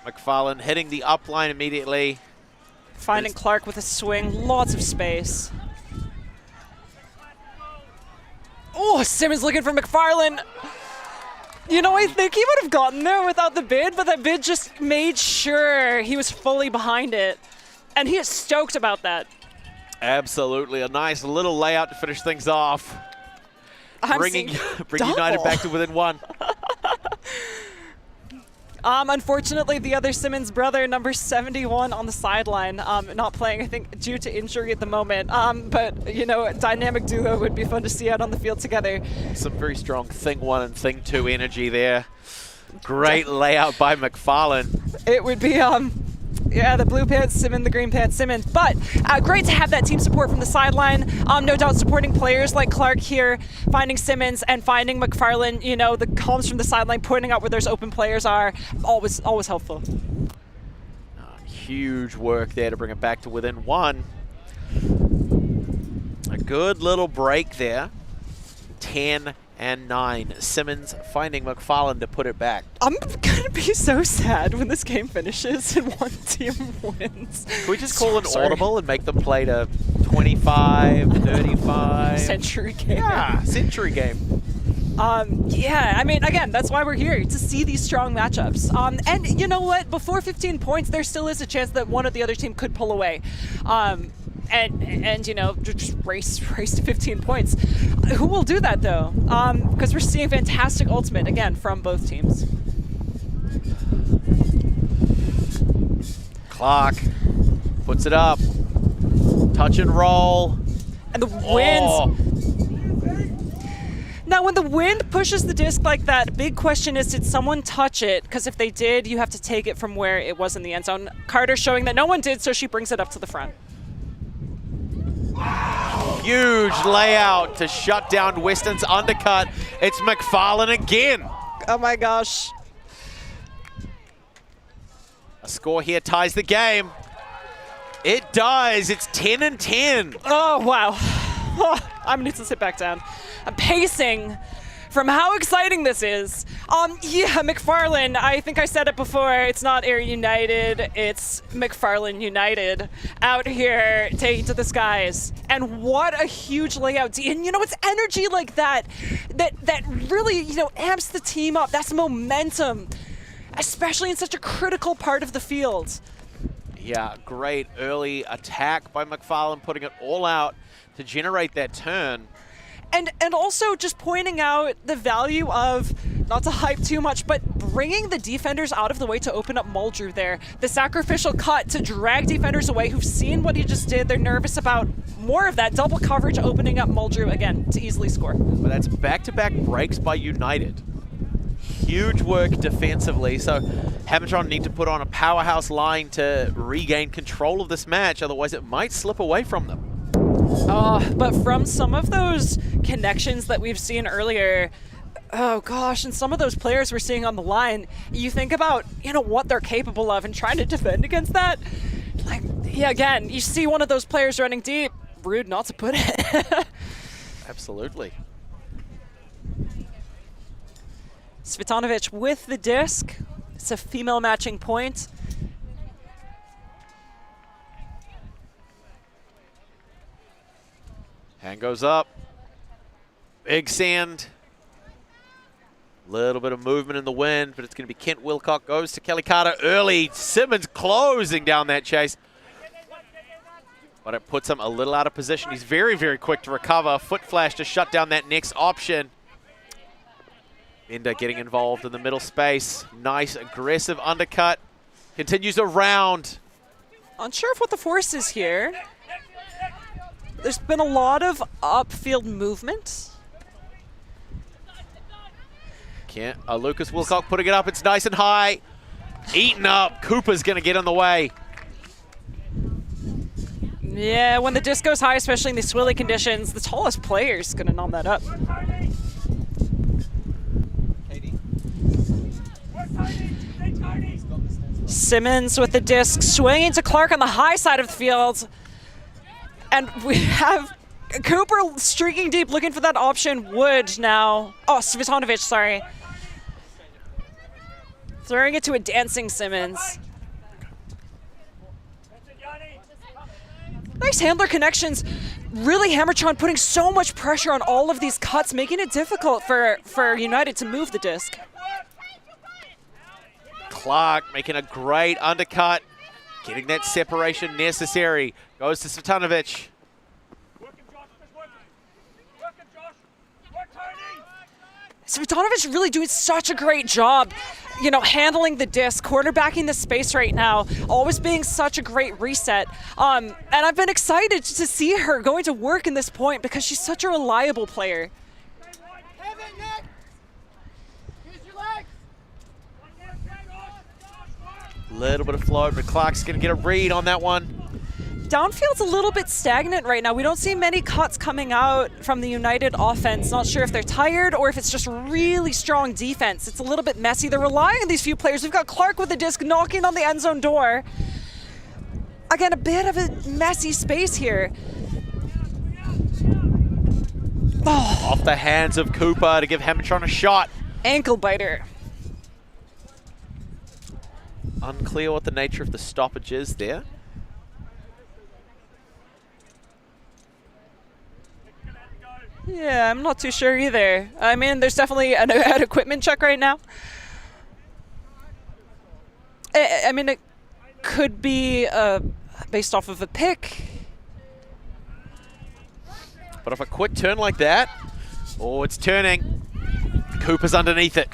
[SPEAKER 1] McFarlane hitting the up line immediately.
[SPEAKER 2] Finding Clark with a swing. Lots of space. Oh, Simmons looking for McFarlane. You know, I think he would have gotten there without the bid, but that bid just made sure he was fully behind it. And he is stoked about that.
[SPEAKER 1] Absolutely. A nice little layout to finish things off. Bringing United back to within 1.
[SPEAKER 2] Unfortunately, the other Simmons brother, number 71, on the sideline, not playing, I think, due to injury at the moment. But, you know, a dynamic duo would be fun to see out on the field together.
[SPEAKER 1] Some very strong Thing 1 and Thing 2 energy there. Great layout by McFarlane.
[SPEAKER 2] It would be, yeah, the blue pants, Simmons, the green pants, Simmons. But great to have that team support from the sideline. No doubt supporting players like Clark here, finding Simmons and finding McFarlane. You know, the comms from the sideline pointing out where those open players are. Always helpful.
[SPEAKER 1] Huge work there to bring it back to within 1. A good little break there. 10 and 9. Simmons finding McFarlane to put it back.
[SPEAKER 2] I'm gonna be so sad when this game finishes and one team wins.
[SPEAKER 1] Can we just call an audible and make them play to 25, 35?
[SPEAKER 2] Century game.
[SPEAKER 1] Yeah, century game.
[SPEAKER 2] Yeah, I mean, again, that's why we're here, to see these strong matchups. And you know what? Before 15 points, there still is a chance that one or the other team could pull away. And you know, just race to 15 points. Who will do that, though? Because we're seeing fantastic ultimate, again, from both teams.
[SPEAKER 1] Clark puts it up. Touch and roll.
[SPEAKER 2] And the winds. Now, when the wind pushes the disc like that, big question is, did someone touch it? Because if they did, you have to take it from where it was in the end zone. Carter showing that no one did, so she brings it up to the front.
[SPEAKER 1] Huge layout to shut down Weston's undercut. It's McFarlane again.
[SPEAKER 2] Oh my gosh.
[SPEAKER 1] A score here ties the game. It does. It's 10-10.
[SPEAKER 2] Oh, wow. I'm going to need to sit back down. I'm pacing from how exciting this is. Yeah, McFarlane, I think I said it before, it's not Air United, it's McFarlane United out here taking to the skies. And what a huge layout. And you know, it's energy like that really, you know, amps the team up. That's momentum, especially in such a critical part of the field.
[SPEAKER 1] Yeah, great early attack by McFarlane, putting it all out to generate that turn.
[SPEAKER 2] And also just pointing out the value of, not to hype too much, but bringing the defenders out of the way to open up Muldrew there. The sacrificial cut to drag defenders away who've seen what he just did. They're nervous about more of that double coverage, opening up Muldrew again to easily score.
[SPEAKER 1] But that's back-to-back breaks by United. Huge work defensively, so Hammertron need to put on a powerhouse line to regain control of this match, otherwise it might slip away from them.
[SPEAKER 2] But from some of those connections that we've seen earlier, oh gosh, and some of those players we're seeing on the line, you think about, you know, what they're capable of and trying to defend against that. Like, yeah, again, you see one of those players running deep, rude not to put it.
[SPEAKER 1] Absolutely.
[SPEAKER 2] Svitanovic with the disc. It's a female matching point.
[SPEAKER 1] Hand goes up. Big sand. Little bit of movement in the wind, but it's going to be Kent Wilcock goes to Kelly Carter early. Simmons closing down that chase. But it puts him a little out of position. He's very, very quick to recover. Foot flash to shut down that next option. Bender getting involved in the middle space. Nice aggressive undercut. Continues around.
[SPEAKER 2] Unsure of what the force is here. There's been a lot of upfield movement.
[SPEAKER 1] Lucas Wilcock putting it up. It's nice and high. Eaten up. Cooper's going to get in the way.
[SPEAKER 2] Yeah, when the disc goes high, especially in these swilly conditions, the tallest player is going to nom that up. Simmons with the disc, swinging to Clark on the high side of the field. And we have Cooper streaking deep, looking for that option. Wood now. Oh, Svitanovic, sorry. Throwing it to a dancing Simmons. Nice handler connections. Really, Hammertron putting so much pressure on all of these cuts, making it difficult for United to move the disc.
[SPEAKER 1] Clark making a great undercut. Getting that separation necessary. Goes to Svitanovic.
[SPEAKER 2] Svitanovic really doing such a great job, you know, handling the disc, quarterbacking the space right now, always being such a great reset. And I've been excited to see her going to work in this point because she's such a reliable player.
[SPEAKER 1] Little bit of float, but Clark's going to get a read on that one.
[SPEAKER 2] Downfield's a little bit stagnant right now. We don't see many cuts coming out from the United offense. Not sure if they're tired or if it's just really strong defense. It's a little bit messy. They're relying on these few players. We've got Clark with the disc knocking on the end zone door. Again, a bit of a messy space here. Oh.
[SPEAKER 1] Off the hands of Cooper to give Hammetron a shot.
[SPEAKER 2] Ankle biter.
[SPEAKER 1] Unclear what the nature of the stoppage is there.
[SPEAKER 2] Yeah, I'm not too sure either. I mean, there's definitely an equipment check right now. I mean, it could be based off of a pick.
[SPEAKER 1] But if a quick turn like that, oh, it's turning. Cooper's underneath it.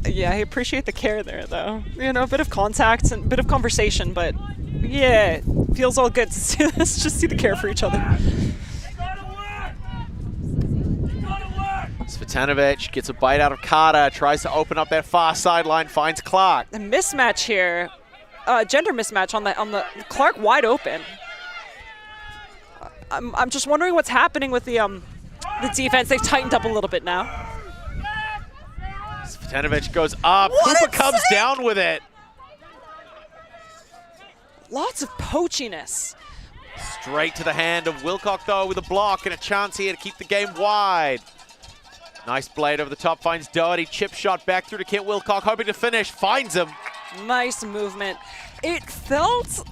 [SPEAKER 2] Yeah, I appreciate the care there, though. You know, a bit of contact and a bit of conversation, but yeah, it feels all good to see this. Just see the care for each other.
[SPEAKER 1] Svetanovich gets a bite out of Carter, tries to open up that far sideline, finds Clark.
[SPEAKER 2] The mismatch here, gender mismatch on the Clark wide open. I'm just wondering what's happening with the defense. They've tightened up a little bit now.
[SPEAKER 1] Svetanovich goes up. Cooper comes down with it.
[SPEAKER 2] Lots of poachiness.
[SPEAKER 1] Straight to the hand of Wilcock, though, with a block and a chance here to keep the game wide. Nice blade over the top, finds Doherty. Chip shot back through to Kent Wilcock, hoping to finish. Finds him.
[SPEAKER 2] Nice movement. It felt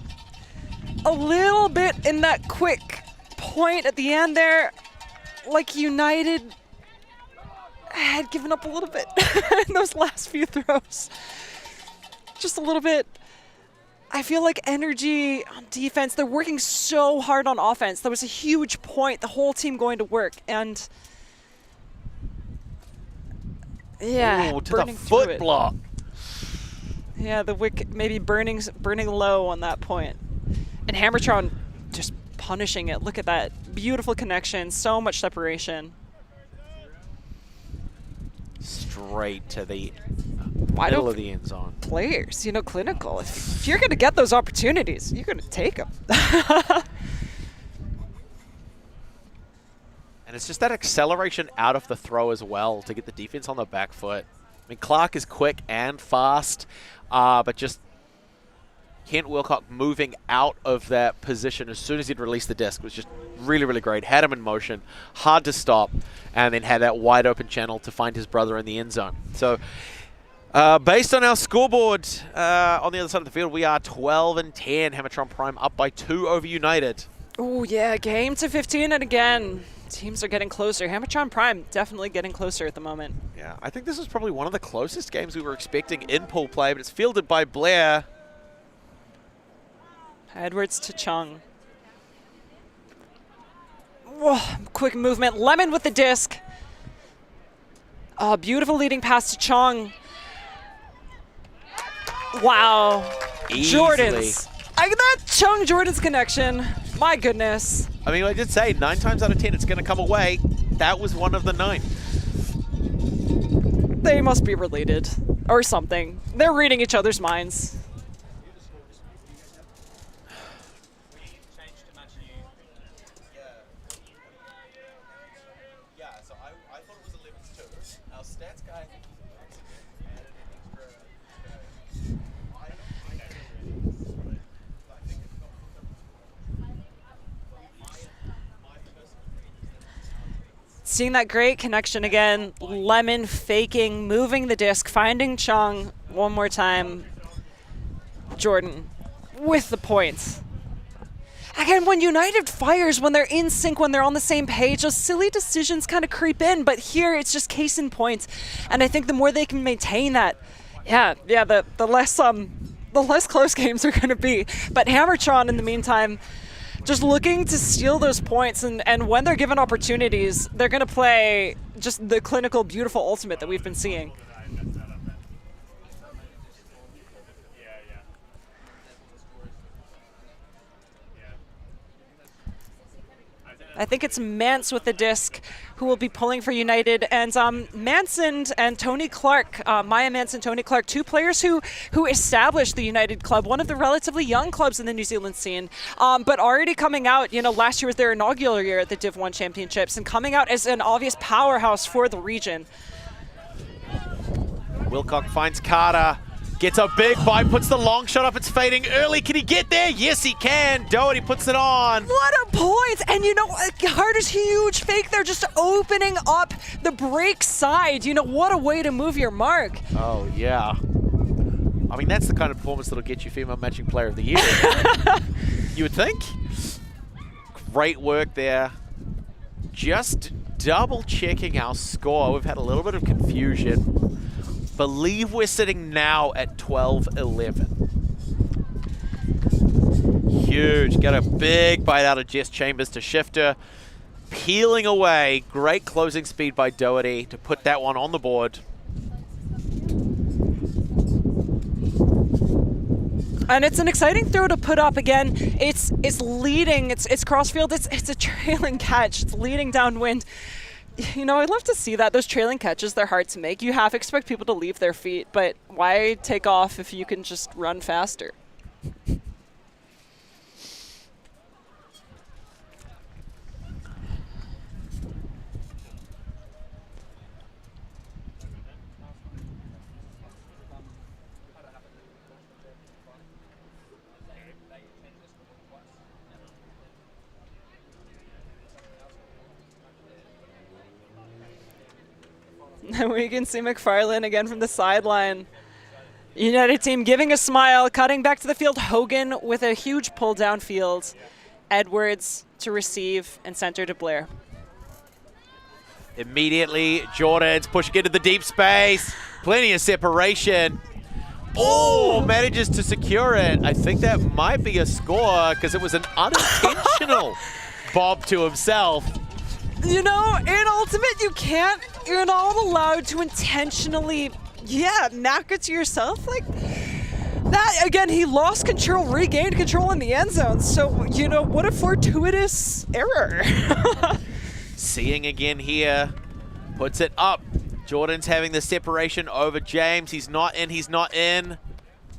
[SPEAKER 2] a little bit in that quick point at the end there, like United had given up a little bit in those last few throws. Just a little bit. I feel like energy on defense, they're working so hard on offense. There was a huge point, the whole team going to work, and yeah,
[SPEAKER 1] ooh, to the foot block.
[SPEAKER 2] Yeah, the wick maybe burning low on that point. And Hammertron just punishing it. Look at that. Beautiful connection, so much separation.
[SPEAKER 1] Straight to the
[SPEAKER 2] Wide
[SPEAKER 1] middle
[SPEAKER 2] open
[SPEAKER 1] of the end zone.
[SPEAKER 2] Players, you know, clinical. If you're going to get those opportunities, you're going to take them.
[SPEAKER 1] And it's just that acceleration out of the throw as well to get the defense on the back foot. I mean, Clark is quick and fast, but just Kent Wilcock moving out of that position as soon as he'd released the disc was just really, really great. Had him in motion, hard to stop, and then had that wide open channel to find his brother in the end zone. So based on our scoreboard on the other side of the field, we are 12-10. Hammertron Prime up by 2 over United.
[SPEAKER 2] Oh yeah, game to 15, and again, teams are getting closer. Hammertron Prime definitely getting closer at the moment.
[SPEAKER 1] Yeah, I think this was probably one of the closest games we were expecting in pool play, but it's fielded by Blair.
[SPEAKER 2] Edwards to Tsang. Whoa, quick movement. Lemon with the disc. Oh, beautiful leading pass to Tsang. Wow.
[SPEAKER 1] Easily.
[SPEAKER 2] Jordans. That Tsang-Jordans connection. My goodness.
[SPEAKER 1] I mean, I did say 9 times out of 10 it's going to come away. That was one of the 9.
[SPEAKER 2] They must be related or something. They're reading each other's minds. Seeing that great connection again. Lemon faking, moving the disc, finding Tsang one more time. Jordan with the points. Again, when United fires, when they're in sync, when they're on the same page, those silly decisions kind of creep in. But here, it's just case in point. And I think the more they can maintain that, the less close games are going to be. But Hammertron, in the meantime, just looking to steal those points, and when they're given opportunities, they're going to play just the clinical, beautiful ultimate that we've been seeing. I think it's Mance with the disc who will be pulling for United, and Manson and Tony Clark, Maya Manson, Tony Clark, 2 players who established the United club, one of the relatively young clubs in the New Zealand scene, but already coming out, you know, last year was their inaugural year at the Div 1 Championships, and coming out as an obvious powerhouse for the region.
[SPEAKER 1] Wilcock finds Carter, gets a big bite, puts the long shot up, it's fading early. Can he get there? Yes, he can. Doherty puts it on.
[SPEAKER 2] What a point! And you know, Carter's huge fake there, just opening up the break side. You know, what a way to move your mark.
[SPEAKER 1] Oh, yeah. I mean, that's the kind of performance that'll get you Female Matching Player of the Year. You would think. Great work there. just double checking our score. We've had a little bit of confusion. Believe we're sitting now at 12-11. Huge. Got a big bite out of Jess Chambers to Shifter. Peeling away. Great closing speed by Doherty to put that one on the board.
[SPEAKER 2] And it's an exciting throw to put up again. It's leading. It's crossfield. It's a trailing catch. It's leading downwind. You know, I'd love to see that. Those trailing catches, they're hard to make. You half expect people to leave their feet, but why take off if you can just run faster? And we can see McFarlane again from the sideline. United team giving a smile, cutting back to the field. Hogan with a huge pull downfield. Edwards to receive and center to Blair.
[SPEAKER 1] Immediately, Jordan's pushing into the deep space. Plenty of separation. Oh, manages to secure it. I think that might be a score because it was an unintentional bob to himself.
[SPEAKER 2] You know, in Ultimate, you're not allowed to intentionally, knock it to yourself. Like, that, again, he lost control, regained control in the end zone. So, you know, what a fortuitous error.
[SPEAKER 1] Seeing again here, puts it up. Jordan's having the separation over James. He's not in.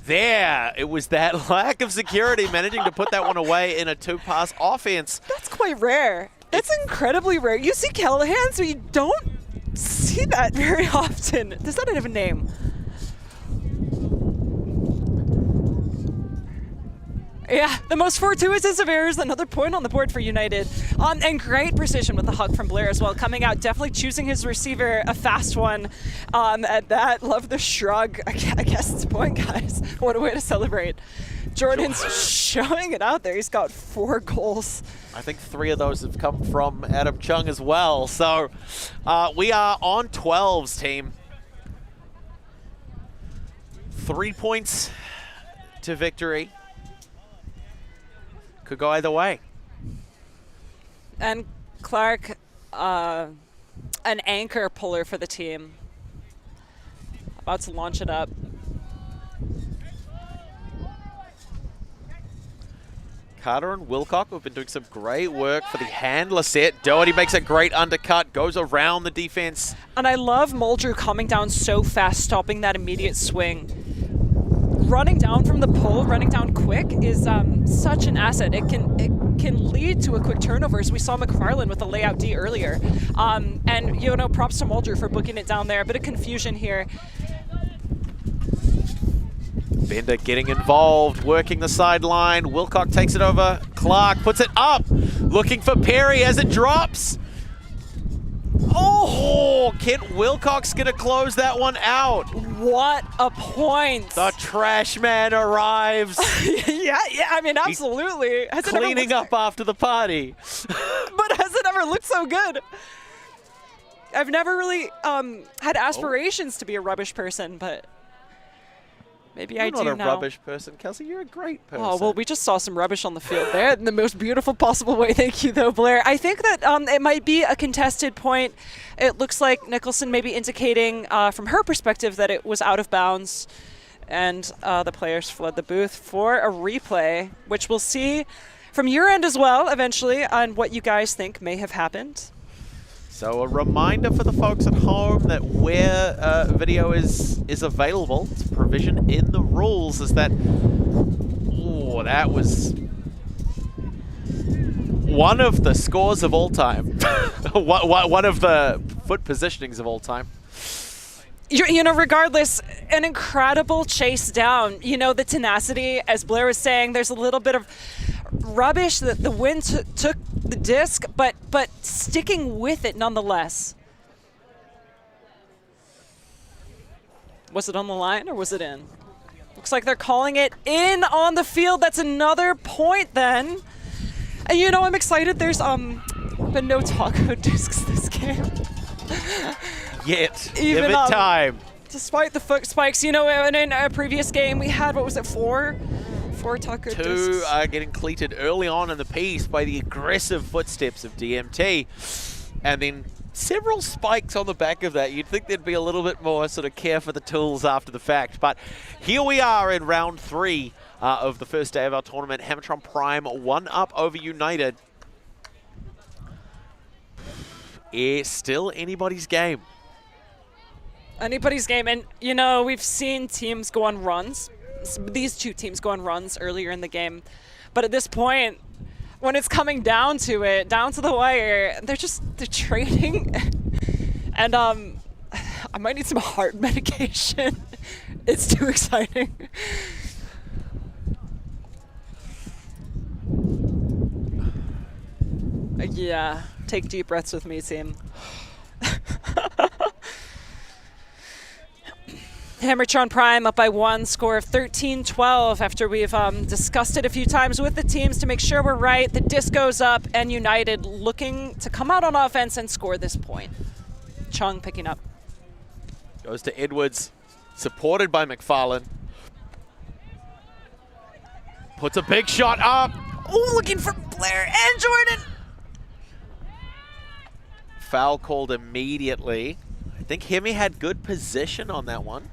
[SPEAKER 1] There, it was that lack of security, managing to put that one away in a two-pass offense.
[SPEAKER 2] That's quite rare. That's incredibly rare. You see Callahan, so you don't see that very often. Does that have a name? Yeah, the most fortuitous of errors, another point on the board for United. And great precision with the hug from Blair as well, coming out, definitely choosing his receiver, a fast one. At that, love the shrug. I guess it's a point, guys. What a way to celebrate. Jordan's showing it out there. He's got 4 goals.
[SPEAKER 1] I think 3 of those have come from Adam Chung as well. So we are on 12s, team. 3 points to victory. Could go either way.
[SPEAKER 2] And Clark, an anchor puller for the team. About to launch it up.
[SPEAKER 1] Carter and Wilcock have been doing some great work for the handler set. Doherty makes a great undercut, goes around the defense.
[SPEAKER 2] And I love Muldrew coming down so fast, stopping that immediate swing. Running down from the pull, running down quick is such an asset. It can lead to a quick turnover, as we saw McFarlane with the layout D earlier. And, you know, props to Muldrew for booking it down there. A bit of confusion here.
[SPEAKER 1] Bender getting involved, working the sideline. Wilcock takes it over. Clark puts it up, looking for Perry as it drops. Oh, Kent Wilcock's going to close that one out.
[SPEAKER 2] What a point.
[SPEAKER 1] The trash man arrives.
[SPEAKER 2] yeah, I mean, absolutely.
[SPEAKER 1] He's cleaning up after the party.
[SPEAKER 2] But has it ever looked so good? I've never really had aspirations to be a rubbish person, but maybe I do now.
[SPEAKER 1] You're not a rubbish person, Kelsey. You're a great person.
[SPEAKER 2] Oh, well, we just saw some rubbish on the field there in the most beautiful possible way. Thank you, though, Blair. I think that it might be a contested point. It looks like Nicholson may be indicating from her perspective that it was out of bounds, and the players fled the booth for a replay, which we'll see from your end as well eventually on what you guys think may have happened.
[SPEAKER 1] So a reminder for the folks at home that where video is available, it's a provision in the rules, is that, oh, that was one of the scores of all time. One of the foot positionings of all time.
[SPEAKER 2] You know, regardless, an incredible chase down. You know, the tenacity, as Blair was saying, there's a little bit of rubbish that the wind took the disc, but sticking with it nonetheless. Was it on the line or was it in? Looks like they're calling it in on the field. That's another point then. And you know, I'm excited. There's But no taco discs this game.
[SPEAKER 1] Yet.
[SPEAKER 2] Even,
[SPEAKER 1] Give it time.
[SPEAKER 2] Despite the foot spikes, you know, and in a previous game we had, what was it, four taco discs?
[SPEAKER 1] Two are getting cleated early on in the piece by the aggressive footsteps of DMT. And then several spikes on the back of that. You'd think there'd be a little bit more sort of care for the tools after the fact. But here we are in round 3 of the first day of our tournament. Hammertron Prime 1 up over United. It's still anybody's game.
[SPEAKER 2] Anybody's game, and you know, we've seen teams go on runs. These two teams go on runs earlier in the game, but at this point, when it's coming down to it, down to the wire, they're trading. And I might need some heart medication. It's too exciting. Yeah, take deep breaths with me, team. Hammertron Prime up by 1, score of 13-12 after we've discussed it a few times with the teams to make sure we're right. The disc goes up and United looking to come out on offense and score this point. Tsang picking up.
[SPEAKER 1] Goes to Edwards, supported by McFarlane. Puts a big shot up.
[SPEAKER 2] Oh, looking for Blair and Jordan.
[SPEAKER 1] Foul called immediately. I think Hemi had good position on that one.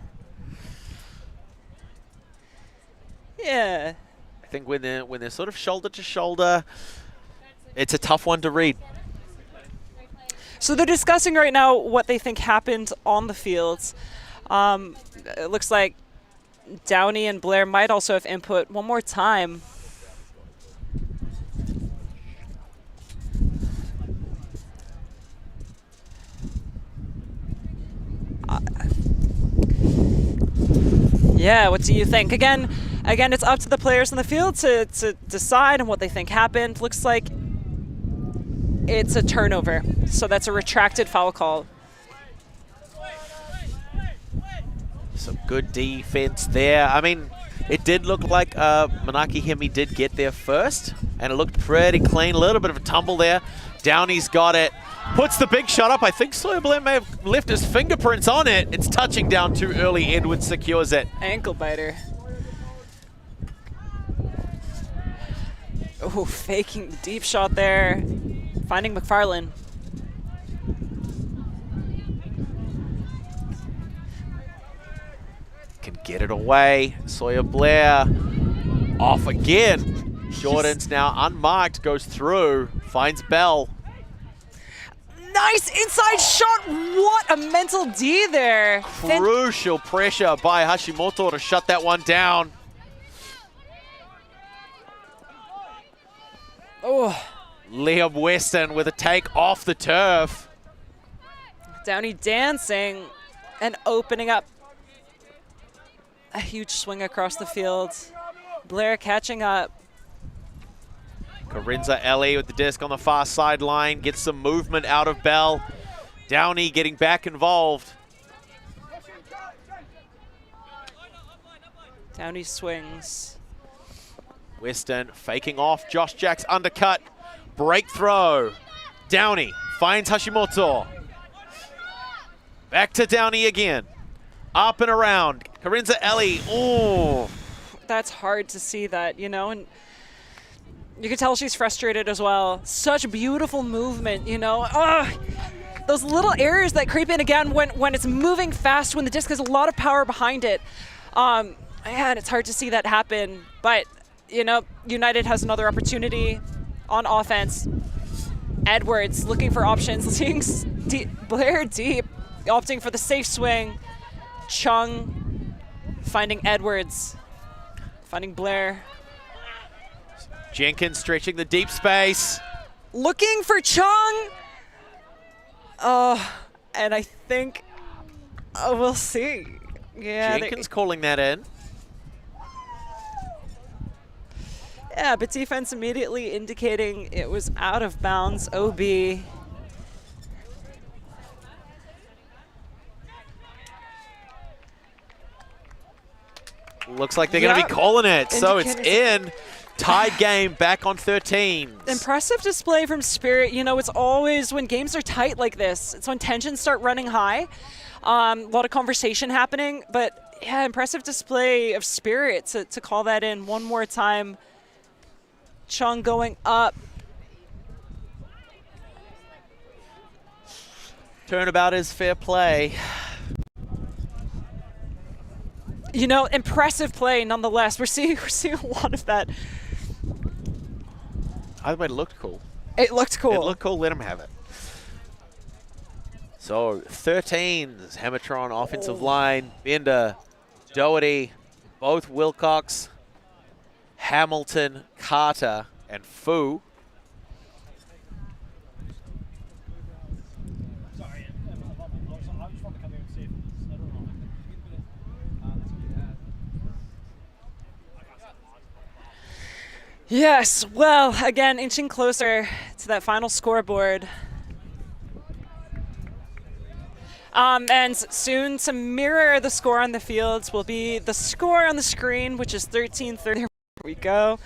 [SPEAKER 2] Yeah.
[SPEAKER 1] I think when they're sort of shoulder to shoulder, it's a tough one to read.
[SPEAKER 2] So they're discussing right now what they think happened on the fields. It looks like Downey and Blair might also have input one more time. Yeah, what do you think? Again, it's up to the players on the field to decide on what they think happened. Looks like it's a turnover, so that's a retracted foul call.
[SPEAKER 1] Some good defense there. I mean, it did look like Manaki Hemi did get there first, and it looked pretty clean. A little bit of a tumble there. Downey's got it. Puts the big shot up. I think Soyabler may have left his fingerprints on it. It's touching down too early. Edwards secures it.
[SPEAKER 2] Ankle biter. Oh, faking the deep shot there. Finding McFarlane.
[SPEAKER 1] Can get it away. Soyabler off again. Jordan's now unmarked, goes through, finds Bell.
[SPEAKER 2] Nice inside shot. What a mental D there.
[SPEAKER 1] Crucial pressure by Hashimoto to shut that one down.
[SPEAKER 2] Oh.
[SPEAKER 1] Liam Weston with a take off the turf.
[SPEAKER 2] Downey dancing and opening up a huge swing across the field. Blair catching up.
[SPEAKER 1] Carinza Ellie with the disc on the far sideline, gets some movement out of Bell. Downey getting back involved.
[SPEAKER 2] Downey swings.
[SPEAKER 1] Weston faking off Josh Jack's undercut. Break throw. Downey finds Hashimoto. Back to Downey again. Up and around. Carinza Ellie. Ooh.
[SPEAKER 2] That's hard to see that, you know, and you can tell she's frustrated as well. Such beautiful movement, you know. Those little errors that creep in again when it's moving fast, when the disc has a lot of power behind it. Man, it's hard to see that happen. But, you know, United has another opportunity on offense. Edwards looking for options, seeing Blair deep, opting for the safe swing. Tsang finding Edwards, finding Blair.
[SPEAKER 1] Jenkins stretching the deep space.
[SPEAKER 2] Looking for Tsang. And I think we'll see. Yeah,
[SPEAKER 1] Jenkins calling that in.
[SPEAKER 2] Yeah, but defense immediately indicating it was out of bounds. OB.
[SPEAKER 1] Looks like they're going to be calling it, so it's in. Tied game, back on 13.
[SPEAKER 2] Impressive display from Spirit. You know, it's always when games are tight like this, it's when tensions start running high. A lot of conversation happening, but yeah, impressive display of Spirit to call that in one more time. Tsang going up.
[SPEAKER 1] Turnabout is fair play.
[SPEAKER 2] You know, impressive play nonetheless. We're seeing a lot of that.
[SPEAKER 1] Either way, it looked cool.
[SPEAKER 2] It looked cool.
[SPEAKER 1] It looked cool. Let him have it. So 13, Hammertron offensive line, Bender, Doherty, both Wilcox, Hamilton, Carter, and Fu.
[SPEAKER 2] Yes, well, again, inching closer to that final scoreboard. And soon to mirror the score on the fields will be the score on the screen, which is 13-30. Here we go.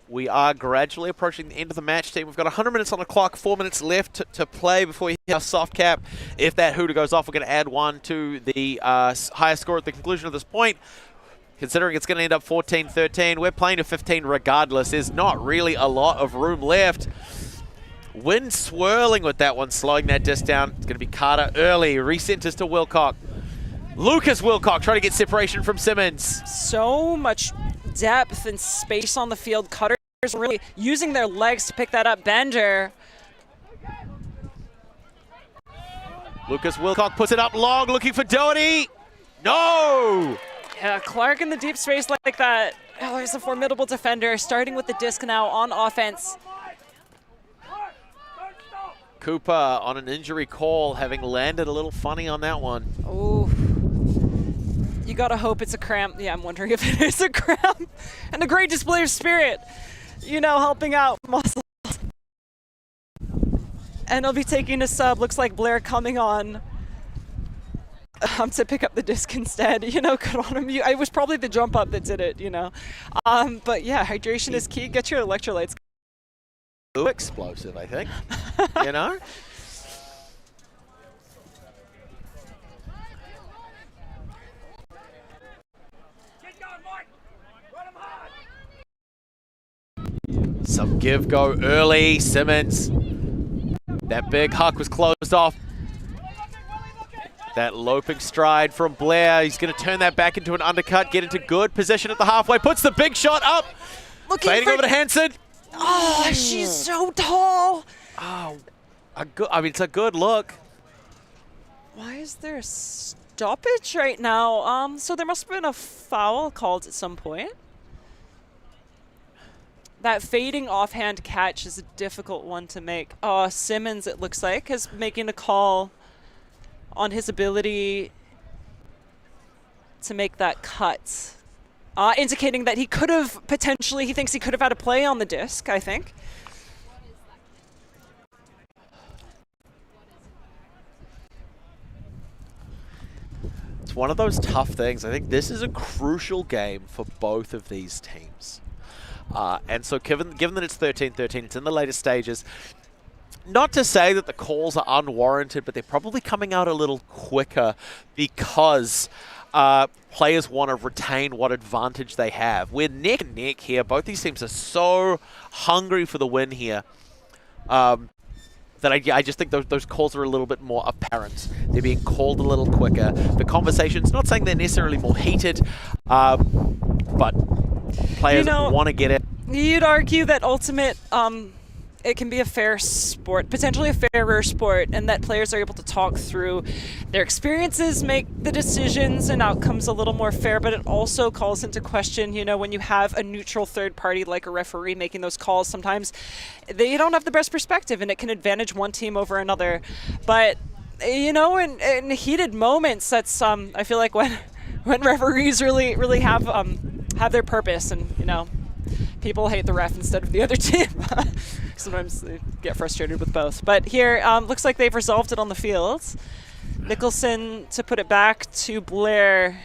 [SPEAKER 1] We are gradually approaching the end of the match, team. We've got 100 minutes on the clock, 4 minutes left to play before we hit our soft cap. If that hooter goes off, we're going to add one to the highest score at the conclusion of this point. Considering it's going to end up 14-13, we're playing to 15 regardless. There's not really a lot of room left. Wind swirling with that one, slowing that disc down. It's going to be Carter early. Recenters to Wilcock. Lucas Wilcock trying to get separation from Simmons.
[SPEAKER 2] So much depth and space on the field. Cutters really using their legs to pick that up. Bender.
[SPEAKER 1] Lucas Wilcock puts it up long, looking for Doherty. No!
[SPEAKER 2] Yeah, Clark in the deep space like that. Oh, he's a formidable defender, starting with the disc now on offense.
[SPEAKER 1] Cooper on an injury call, having landed a little funny on that one.
[SPEAKER 2] Oh, you gotta hope it's a cramp. Yeah, I'm wondering if it is a cramp. And a great display of Spirit, you know, helping out muscles. And he'll be taking a sub. Looks like Blair coming on. To pick up the disc instead, you know, good on him. It was probably the jump up that did it, you know. But yeah, hydration is key. Get your electrolytes.
[SPEAKER 1] Too explosive, I think. You know?
[SPEAKER 3] Get going, Mike. Run him hard.
[SPEAKER 1] Some give go early. Simmons. That big huck was closed off. That loping stride from Blair. He's going to turn that back into an undercut, get into good position at the halfway, puts the big shot up. Fading over to Hansen.
[SPEAKER 2] Oh, she's so tall.
[SPEAKER 1] Oh, I mean, it's a good look.
[SPEAKER 2] Why is there a stoppage right now? So there must have been a foul called at some point. That fading offhand catch is a difficult one to make. Simmons, it looks like, is making a call on his ability to make that cut. Indicating that he could have potentially, he thinks he could have had a play on the disc, I think.
[SPEAKER 1] It's one of those tough things. I think this is a crucial game for both of these teams. And so given that it's 13-13, it's in the later stages, not to say that the calls are unwarranted, but they're probably coming out a little quicker because players want to retain what advantage they have. We're neck and neck here. Both these teams are so hungry for the win here that I just think those calls are a little bit more apparent. They're being called a little quicker. The conversations, not saying they're necessarily more heated, but players want to get it.
[SPEAKER 2] You'd argue that Ultimate, it can be a fair sport, potentially a fairer sport, and that players are able to talk through their experiences, make the decisions and outcomes a little more fair, but it also calls into question, you know, when you have a neutral third party like a referee making those calls, sometimes they don't have the best perspective and it can advantage one team over another. But, you know, in heated moments, that's, I feel like when referees really have their purpose, and, you know, people hate the ref instead of the other team. Sometimes they get frustrated with both. But here, looks like they've resolved it on the field. Nicholson to put it back to Blair.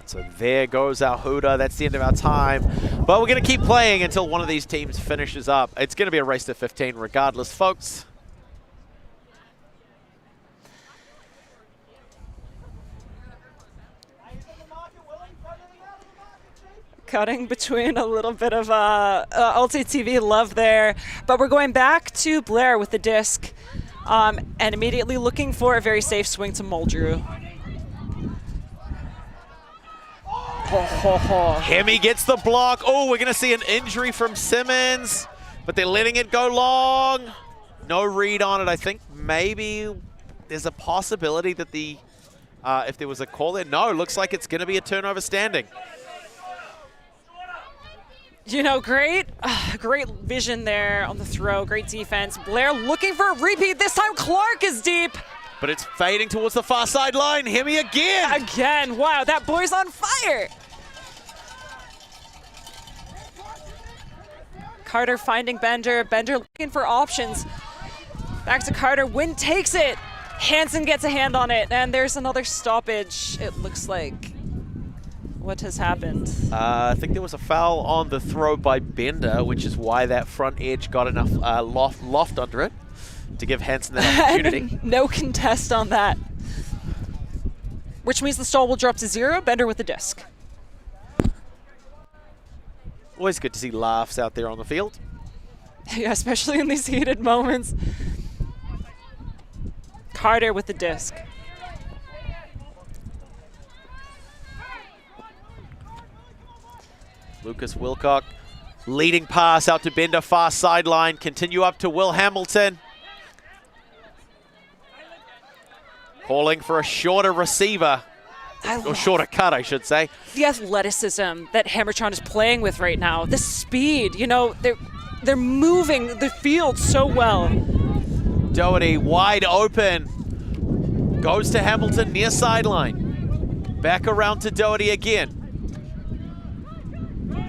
[SPEAKER 1] So there goes our hooter. That's the end of our time. But we're going to keep playing until one of these teams finishes up. It's going to be a race to 15 regardless, folks.
[SPEAKER 2] Cutting between a little bit of Ulti TV love there. But we're going back to Blair with the disc and immediately looking for a very safe swing to Muldrew.
[SPEAKER 1] Hemi gets the block. Oh, we're going to see an injury from Simmons, but they're letting it go long. No read on it. I think maybe there's a possibility that if there was a call there. No, looks like it's going to be a turnover standing.
[SPEAKER 2] You know, great vision there on the throw. Great defense. Blair looking for a repeat. This time Clark is deep.
[SPEAKER 1] But it's fading towards the far sideline. Hemi again.
[SPEAKER 2] Again. Wow, that boy's on fire. Carter finding Bender. Bender looking for options. Back to Carter. Wynn takes it. Hansen gets a hand on it. And there's another stoppage, it looks like. What has happened?
[SPEAKER 1] I think there was a foul on the throw by Bender, which is why that front edge got enough loft under it to give Hansen that opportunity.
[SPEAKER 2] No contest on that. Which means the stall will drop to 0. Bender with the disc.
[SPEAKER 1] Always good to see laughs out there on the field.
[SPEAKER 2] Yeah, especially in these heated moments. Carter with the disc.
[SPEAKER 1] Lucas Wilcock leading pass out to Bender, far sideline. Continue up to Will Hamilton. Calling for a shorter receiver. Or shorter cut, I should say.
[SPEAKER 2] The athleticism that Hammertron is playing with right now. The speed, you know, they're moving the field so well.
[SPEAKER 1] Doherty wide open. Goes to Hamilton near sideline. Back around to Doherty again.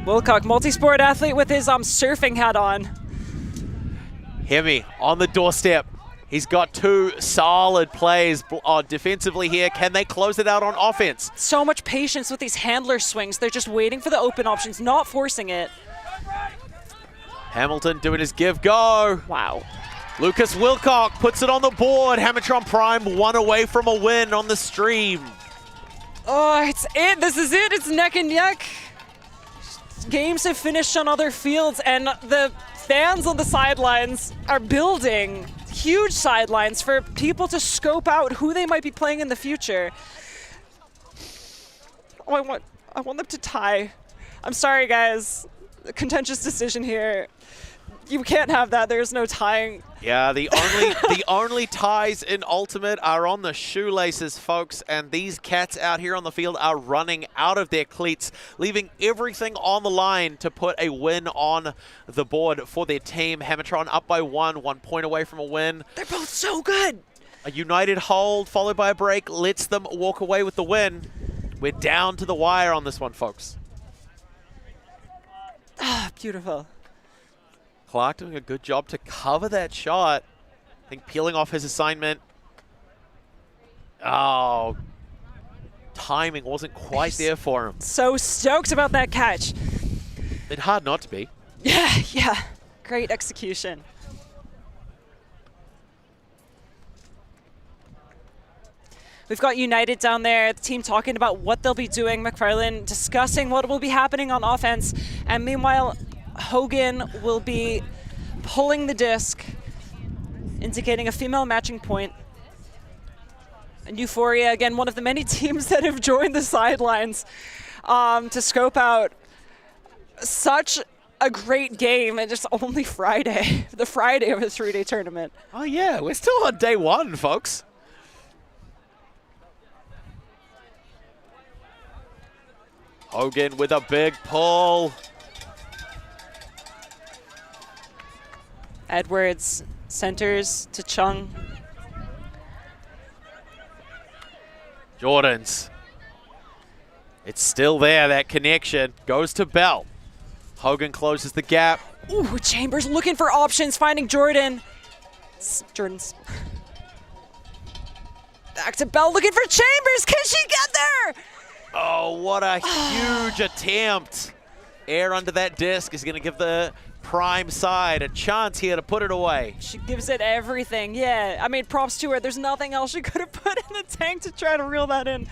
[SPEAKER 2] Wilcock, multi-sport athlete with his surfing hat on.
[SPEAKER 1] Hemi on the doorstep. He's got 2 solid plays defensively here. Can they close it out on offense?
[SPEAKER 2] So much patience with these handler swings. They're just waiting for the open options, not forcing it.
[SPEAKER 1] Hamilton doing his give-go.
[SPEAKER 2] Wow.
[SPEAKER 1] Lucas Wilcock puts it on the board. Hammertron Prime 1 away from a win on the stream.
[SPEAKER 2] Oh, it's it. This is it. It's neck and neck. Games have finished on other fields, and the fans on the sidelines are building huge sidelines for people to scope out who they might be playing in the future. Oh, I want them to tie. I'm sorry, guys. A contentious decision here. You can't have that. There's no tying.
[SPEAKER 1] Yeah, the only ties in Ultimate are on the shoelaces, folks, and these cats out here on the field are running out of their cleats, leaving everything on the line to put a win on the board for their team. Hammertron up by 1 point away from a win.
[SPEAKER 2] They're both so good.
[SPEAKER 1] A united hold followed by a break lets them walk away with the win. We're down to the wire on this one, folks.
[SPEAKER 2] Ah, beautiful.
[SPEAKER 1] Clark doing a good job to cover that shot. I think peeling off his assignment. Oh, timing wasn't quite there for him.
[SPEAKER 2] So stoked about that catch.
[SPEAKER 1] It's hard not to be.
[SPEAKER 2] Yeah. Great execution. We've got United down there, the team talking about what they'll be doing. McFarlane discussing what will be happening on offense. And meanwhile, Hogan will be pulling the disc, indicating a female matching point. And Euphoria, again, one of the many teams that have joined the sidelines to scope out such a great game. And just only Friday, the Friday of a 3-day tournament.
[SPEAKER 1] Oh yeah, we're still on day 1, folks. Hogan with a big pull.
[SPEAKER 2] Edwards centers to Chung.
[SPEAKER 1] Jordan's. It's still there, that connection. Goes to Bell. Hogan closes the gap.
[SPEAKER 2] Ooh, Chambers looking for options, finding Jordan. Jordan's. Back to Bell looking for Chambers. Can she get there?
[SPEAKER 1] Oh, what a huge attempt. Air under that disc is going to give the prime side a chance here to put it away.
[SPEAKER 2] She gives it everything, yeah. I mean, props to her. There's nothing else she could have put in the tank to try to reel that in.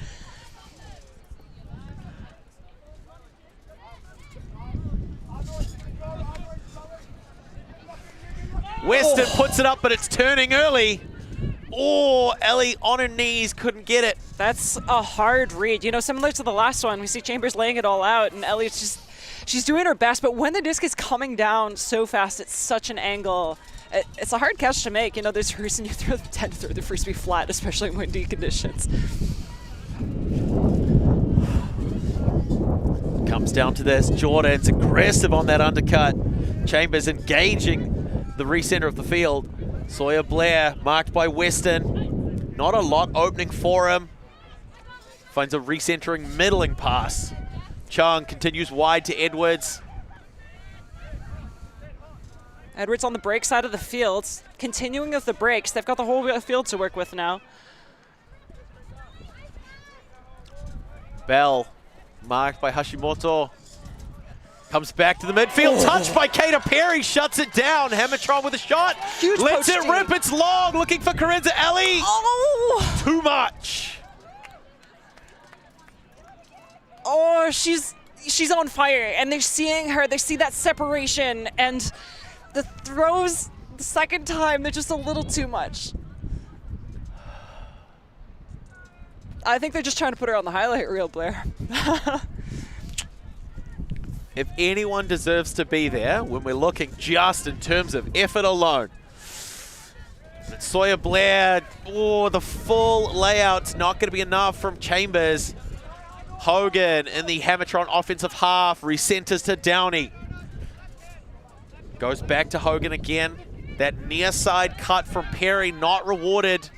[SPEAKER 1] Weston puts it up, but it's turning early. Oh, Ellie on her knees, couldn't get it.
[SPEAKER 2] That's a hard read. You know, similar to the last one, we see Chambers laying it all out, and Ellie's just, she's doing her best, but when the disc is coming down so fast, it's such an angle. It's a hard catch to make. You know, there's a reason you tend to throw the Frisbee flat, especially in windy conditions.
[SPEAKER 1] Comes down to this. Jordan's aggressive on that undercut. Chambers engaging the recenter of the field. Sawyer Blair marked by Weston. Not a lot opening for him. Finds a recentering middling pass. Tsang continues wide to Edwards.
[SPEAKER 2] Edwards on the break side of the field. Continuing with the breaks. They've got the whole field to work with now.
[SPEAKER 1] Bell marked by Hashimoto. Comes back to the midfield, touched by Kato Perry, shuts it down. Hammertron with a shot.
[SPEAKER 2] Huge
[SPEAKER 1] Lets it
[SPEAKER 2] poach
[SPEAKER 1] rip, it's long, looking for Karenza Ellie.
[SPEAKER 2] Oh!
[SPEAKER 1] Too much.
[SPEAKER 2] Oh, she's on fire, and they're seeing her. They see that separation, and the throws the second time, they're just a little too much. I think they're just trying to put her on the highlight reel, Blair.
[SPEAKER 1] If anyone deserves to be there, when we're looking just in terms of effort alone, it's Sawyer Blair. Oh, the full layout's not going to be enough from Chambers. Hogan in the Hammetron offensive half, recenters to Downey. Goes back to Hogan again. That near side cut from Perry, not rewarded.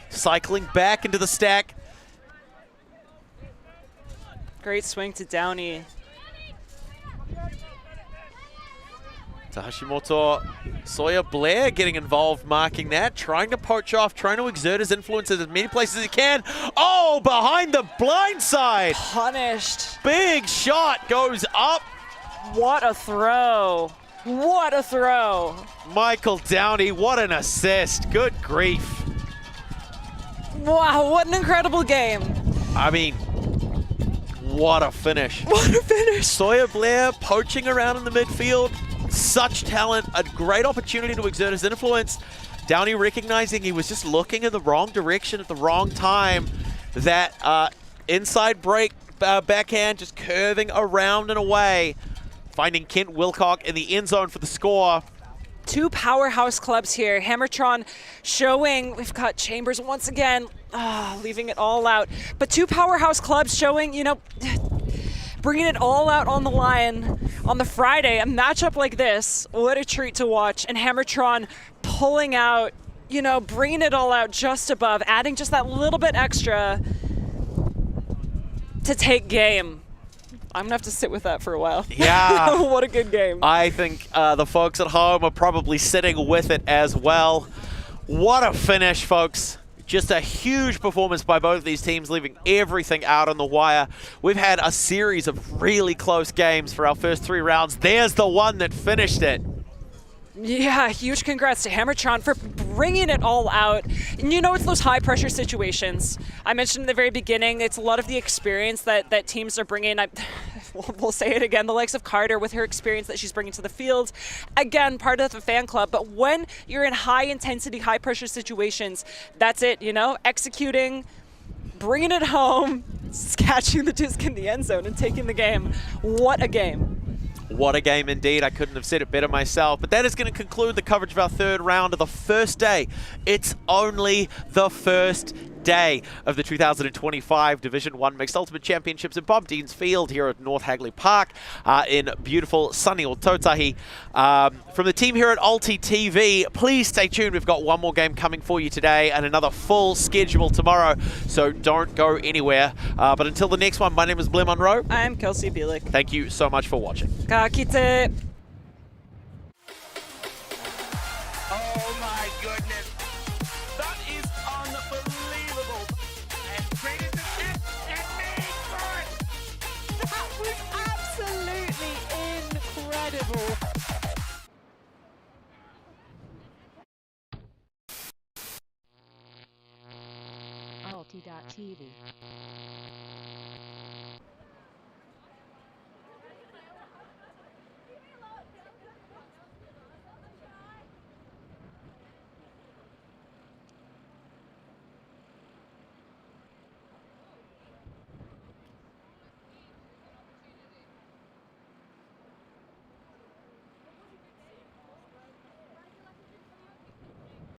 [SPEAKER 1] Cycling back into the stack.
[SPEAKER 2] Great swing to Downey.
[SPEAKER 1] To Hashimoto. Sawyer Blair getting involved, marking that, trying to poach off, trying to exert his influence in as many places as he can. Oh, behind the blind side.
[SPEAKER 2] Punished.
[SPEAKER 1] Big shot goes up.
[SPEAKER 2] What a throw. What a throw.
[SPEAKER 1] Mickael Downey, what an assist. Good grief.
[SPEAKER 2] Wow, what an incredible game.
[SPEAKER 1] I mean, what a finish.
[SPEAKER 2] What a finish.
[SPEAKER 1] Sawyer Blair poaching around in the midfield. Such talent, a great opportunity to exert his influence. Downey recognizing he was just looking in the wrong direction at the wrong time. That inside break backhand just curving around and away. Finding Kent Wilcock in the end zone for the score.
[SPEAKER 2] Two powerhouse clubs here. Hammertron showing, we've got Chambers once again, leaving it all out. But two powerhouse clubs showing, you know, bringing it all out on the line on the Friday. A matchup like this, what a treat to watch. And Hammertron pulling out, you know, bringing it all out just above, adding just that little bit extra to take game. I'm going to have to sit with that for a while.
[SPEAKER 1] Yeah.
[SPEAKER 2] What a good game.
[SPEAKER 1] I think the folks at home are probably sitting with it as well. What a finish, folks. Just a huge performance by both of these teams, leaving everything out on the wire. We've had a series of really close games for our first 3 rounds. There's the one that finished it.
[SPEAKER 2] Yeah, huge congrats to Hammertron for bringing it all out. And you know, it's those high pressure situations. I mentioned in the very beginning, it's a lot of the experience that teams are bringing. We'll say it again, the likes of Carter with her experience that she's bringing to the field. Again, part of the fan club. But when you're in high intensity, high pressure situations, that's it, you know, executing, bringing it home, catching the disc in the end zone and taking the game. What a game.
[SPEAKER 1] What a game indeed. I couldn't have said it better myself. But that is going to conclude the coverage of our 3rd round of the first day. It's only the first day of the 2025 Division 1 Mixed Ultimate Championships at Bob Dean's Field here at North Hagley Park in beautiful sunny Otautahi. From the team here at Ulti TV, please stay tuned. We've got one more game coming for you today and another full schedule tomorrow, so don't go anywhere. But until the next one, my name is Blair Monroe.
[SPEAKER 2] I'm Kelsey Bielik.
[SPEAKER 1] Thank you so much for watching.
[SPEAKER 2] Ka kite.
[SPEAKER 3] Oh my goodness. That is unbelievable. And created the net and made for it.
[SPEAKER 2] That was absolutely unbelievable.
[SPEAKER 4] Alti.tv